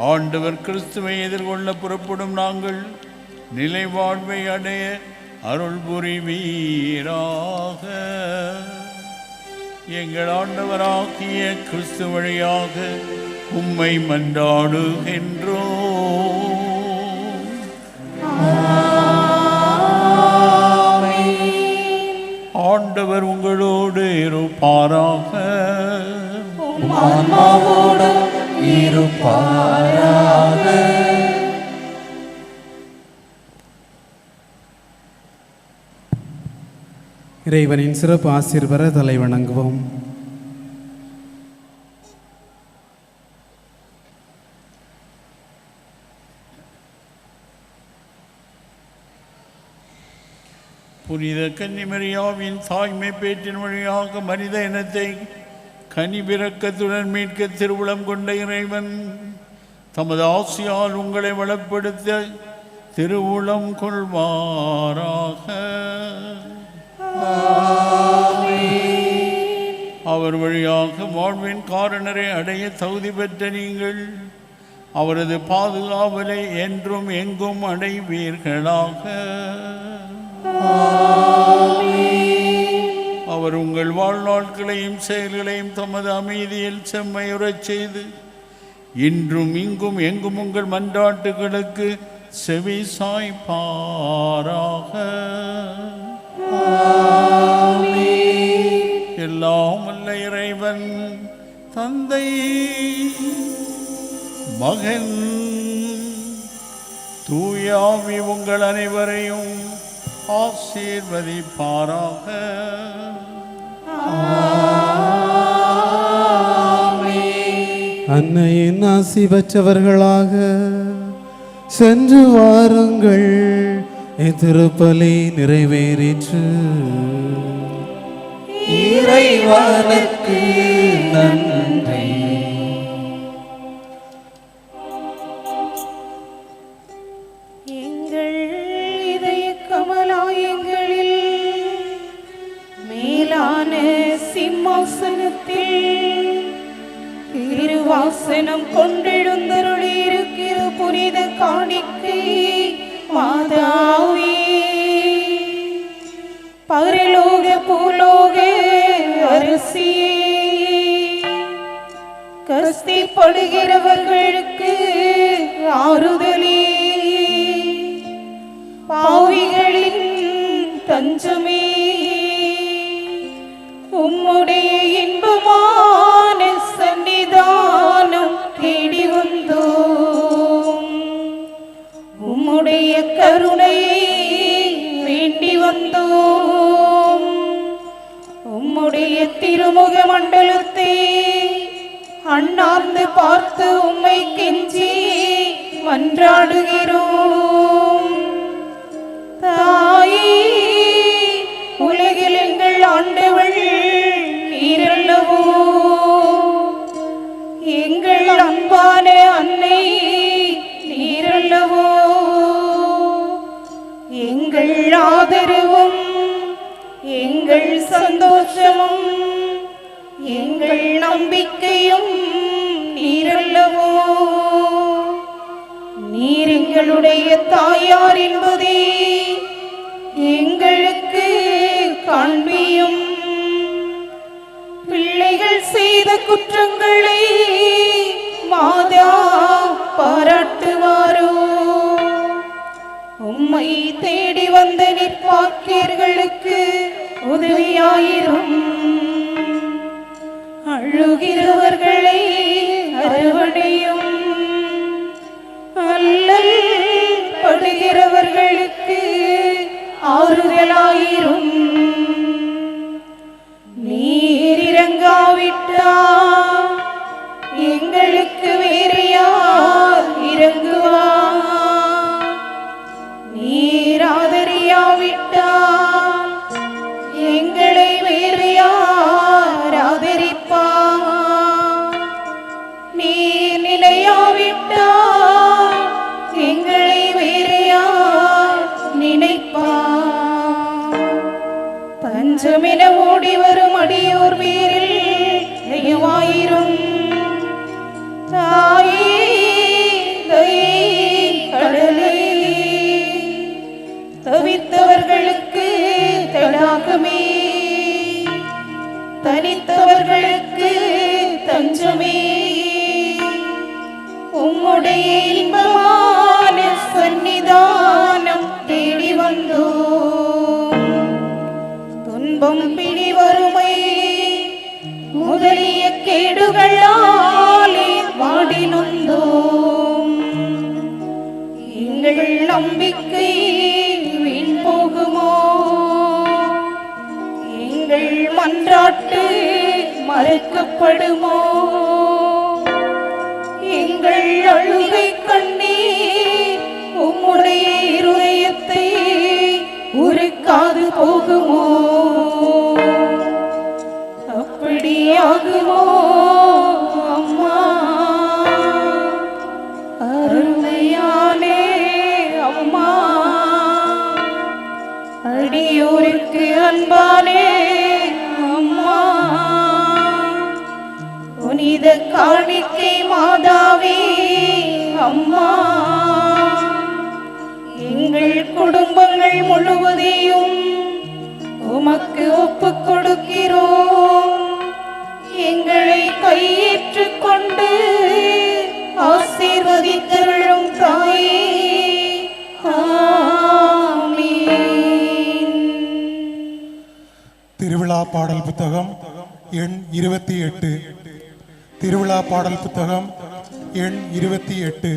ஆண்டவர் கிறிஸ்துவை எதிர்கொள்ள புறப்படும் நாங்கள் நிலை வாழ்வை அடைய அருள் புரிவீராக. எங்கள் ஆண்டவராகிய கிறிஸ்து வழியாக உம்மை மன்றாடுகின்றோம். ஆண்டவர் உங்களோடு இருப்பாராக. இறைவனின் சிறப்பு ஆசீர்வர தலை வணங்குவோம். புனித கன்னிமரியாவின் தாய்மை பேற்றின் வழியாக மனித இனத்தை கனிவிரக்கத்துடன் மீட்க திருவுளம் கொண்ட இறைவன் தமது ஆசியால் உங்களை வளப்படுத்த திருவுளம் கொள்வாராக. அவர் வழியாக வாழ்வின் காரணரை அடைய தகுதி பெற்ற நீங்கள் அவரது பாதுகாவலை என்றும் எங்கும் அடைவீர்களாக. அவர் உங்கள் வாழ்நாட்களையும் செயல்களையும் தமது அமைதியில் செம்மையுறச் செய்து இன்றும் இங்கும் எங்கும் உங்கள் மன்றாட்டுகளுக்கு செவி சாய்ப்பாராக. எல்லாம் வல்ல இறைவன் தந்தை, மகன், தூயாவி உங்கள் அனைவரையும் ஆசீர்வதிப்பாராக. அன்னையின் ஆசி பெற்றவர்களாக சென்று வாருங்கள். திருப்பலி நிறைவேறிற்று. இறைவனுக்கு நன்றி. எங்கள் இதய கமலாயங்களில் மேலான சிம்மாசனத்தில் திருவாசனம் கொண்டெழுந்தருளி இருக்கிற புனித காணிக்கை மாதாவே, பரலோக பூலோக அரசியே, கஷ்டப்படுகிறவர்களுக்கு ஆறுதலே, பாவிகளின் தஞ்சமே, உம்முடைய இன்பமான சன்னிதானம் தேடி வந்தோம். உம்முடைய கருணையை வேண்டி வந்தோம். உம்முடைய திருமுக மண்டலத்தை அண்ணார்ந்து பார்த்து உம்மை கெஞ்சி மன்றாடுகிறோம். தாயே, உலகில் எங்கள் ஆண்டவள் நீரல்லவோ, எங்கள் அன்பான அன்னை நீரல்லவோ, எங்கள் ஆதரவும் எங்கள் சந்தோஷமும் எங்கள் நம்பிக்கையும் நீரல்லவோ. நீர் எங்களுடைய தாயார் என்பதே எங்களுக்கு காண்பியும். பிள்ளைகள் செய்த குற்றங்களை மாதா பாராட்டுவாரோ? உம்மை தேடி வந்த நிற்பாக்கியர்களுக்கு உதவியாயிரும். அழுகிறவர்களை அரவணையும். அல்ல ஆறுதலாயிரும். நீர் இறங்காவிட்டால் எங்களுக்கு வேறு யார் இறங்குவார்? நீர் ஆதரியாவிட்டால் எங்களை வேறு யார் ஆதரிப்பார்? நீர் நினையாவிட்டால் எங்களை வேறு யார் நினைப்பார்? பஞ்சமென ஓடி வரும் அடியோர் பேரில் தயவாயிரும். தாயே தயை கடலே, தவித்தவர்களுக்கு தடாகமே, தனித்தவர்களுக்கு தஞ்சமே, உம்முடைய இன்பமான சந்நிதானம் தேடி வந்தோம். துன்பம் பிடி வறுமை முதலிய கேடுகளாலே வாடி நொந்தோம். எங்கள் நம்பிக்கை வீண் போகுமோ? எங்கள் மன்றாட்டு மறுக்கப்படுமோ? எங்கள் அழுகை கண்ணீர் உம்முடைய இருதயத்தை உருக்காது போகுமோ? அப்படியாகுமோ அம்மா? அருமையானே அம்மா, அடியோருக்கு அன்பானே அம்மா, புனித காணிக்கை மாதாவே அம்மா, எங்கள் குடும்பங்கள் முழுவதையும் உமக்கு ஒப்புக் கொடுக்கிறோம். எங்களை கையேற்றுக் கொண்டு ஆசீர்வதித்தருளும் தாயே. ஆமென். திருவிழா பாடல் புத்தகம் எண் 28. திருவிழா பாடல் புத்தகம் எண் 28.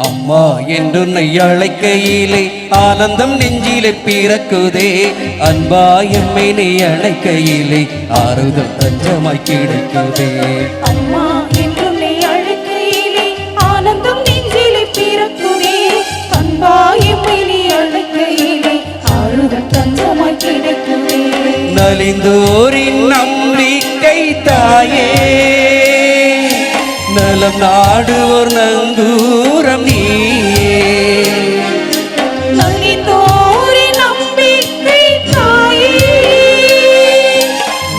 அம்மா என்றுன்னை அழைக்கையிலே ஆனந்தம் நெஞ்சிலே பிறக்குதே. அன்பா எம்மை நீ அழைக்கையிலே ஆறுதல் தஞ்சமாய் கிடைக்குதே. அம்மா என்றுன்னை அழைக்கையிலே ஆனந்தம் நெஞ்சிலே பிறக்குதே. அன்பா எம்மை நீ அழைக்கையிலே ஆறுதல் தஞ்சமாய் கிடைக்குதே. நலிந்தோரின் நம்பிக்கை தாயே, நலம் நாடுவோர் நங்கூரம் நீயே. நலிந்தோரின் நம்பிக்கை தாயே,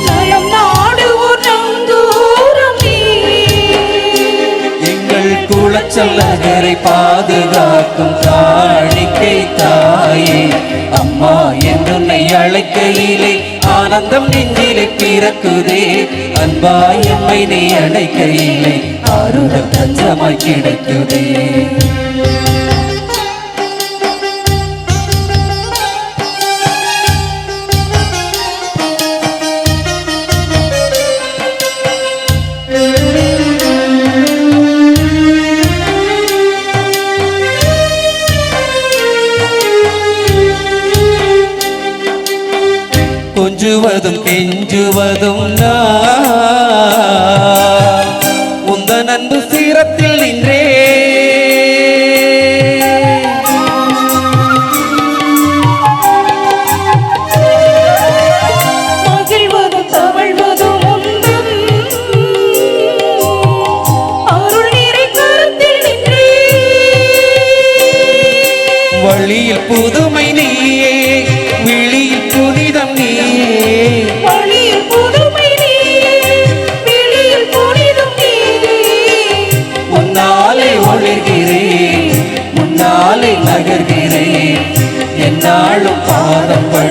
நலம் நாடுவோர் நங்கூரம் நீயே. எங்கள் குலச்சல்லகரை பாதுகாக்கும் காணிக்கை தாயே. அம்மா என்றுன்னை அழைக்கையிலே ஆனந்தம் நெஞ்சிலே பிறக்குதே. அன்பா எம்மை நீ அழைக்கையிலே ஆறுதல் தஞ்சமாய் கிடைக்குதே. கொஞ்சுவதும் கெஞ்சுவதும் நான்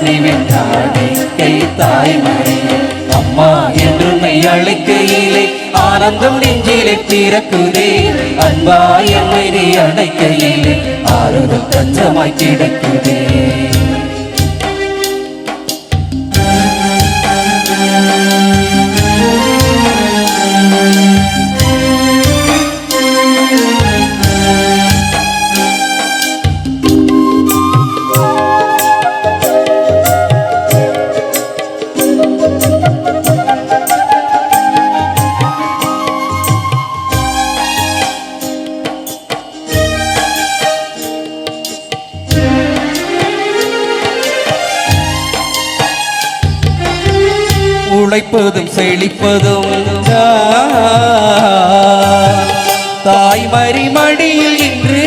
பணிவின் காணிக்கை தாய்மறியே அம்மா என்றுன்னை அழைக்கையிலே ஆனந்தம் நெஞ்சிலே பிறக்குதே அன்பாய் என்னை நீ அழைக்கையிலே ஆறுதல் தஞ்சமாய் கிடைக்குதே உழைப்பதும் செழிப்பதும் தாய்மறி மடியில் இன்று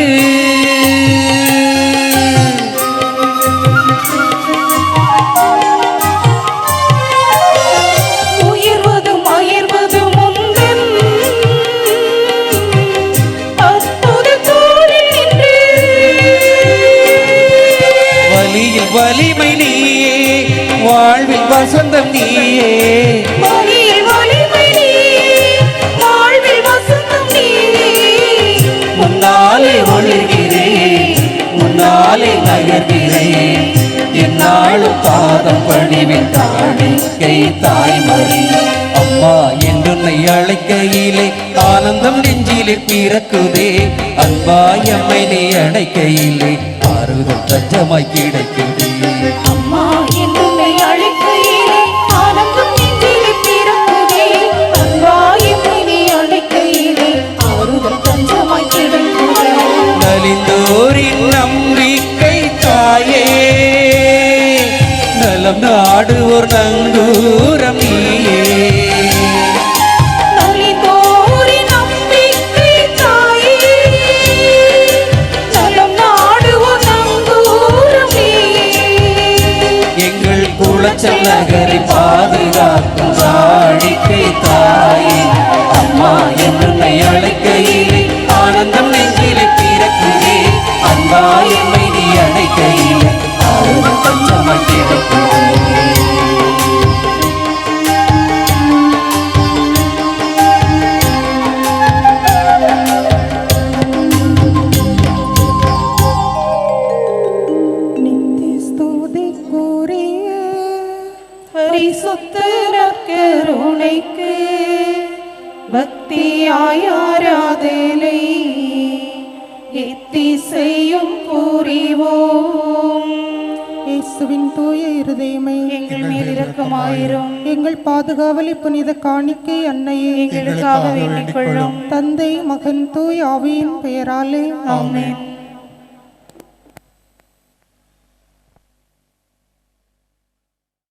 உயர்வதும் அயர்வதும் உந்தன் அற்புத தோளில் நின்று வலியில் வலிமை நீயே வாழ்வில் வசந்தம் நீயே வலியில் வலிமை நீயே வாழ்வில் வசந்தம் நீயே முன்னாலே ஒளிர்கிறேன் முன்னாலே நகர்கிறேன் என்னாலும் பாதம் பணிவின் காணிக்கை தாய்மறி அம்மா என்றுன்னை அழைக்கையிலே ஆனந்தம் நெஞ்சிலே பிறக்குதே அன்பாய் அம்மை நீ அழைக்கையிலே ஆறுதல் தஞ்சமாய் கிடைக்குதே அம்மா என்னை அழைக்கையிலே ஆனந்தம் நெஞ்சிலே பிறக்குதே அன்பாய் என்னை அழைக்கையிலே ஆறுதல் தஞ்சமாய் கிடைக்குதே நலிந்தோரின் நம்பிக்கை தாயே நலம் நாடுவோர் நங்கூரம் நீயே நலிந்தோரின் நம்பிக்கை தாயே நலம் நாடுவோர் நங்கூரம் நீயே எங்கள் குளச்சல் நகரை பாதுகாக்கும் காணிக்கை தாயே அம்மா என்னை அழைக்கையிலே ஆனந்தம் நெஞ்சிலே பிறக்குதே அன்பாய் என்னை நீ அழைக்கையிலே ஆறுதல் தஞ்சமாய் கிடைக்குதே ஸ்துதிக்குரிய பரிசுத்த நற்கருணைக்கு பக்தியாய் ஆராதனை எத்திசையும் புரிவோம். இயேசுவின் தூய இருதயமே எங்கள் மேல் இரக்கமாயிரும். எங்கள் பாதுகாவலி புனித காணிக்கை அன்னையே எங்களுக்காக வேண்டிக் கொள்ளும். தந்தை மகன் தூய் ஆவியின் பெயராலே ஆமென்.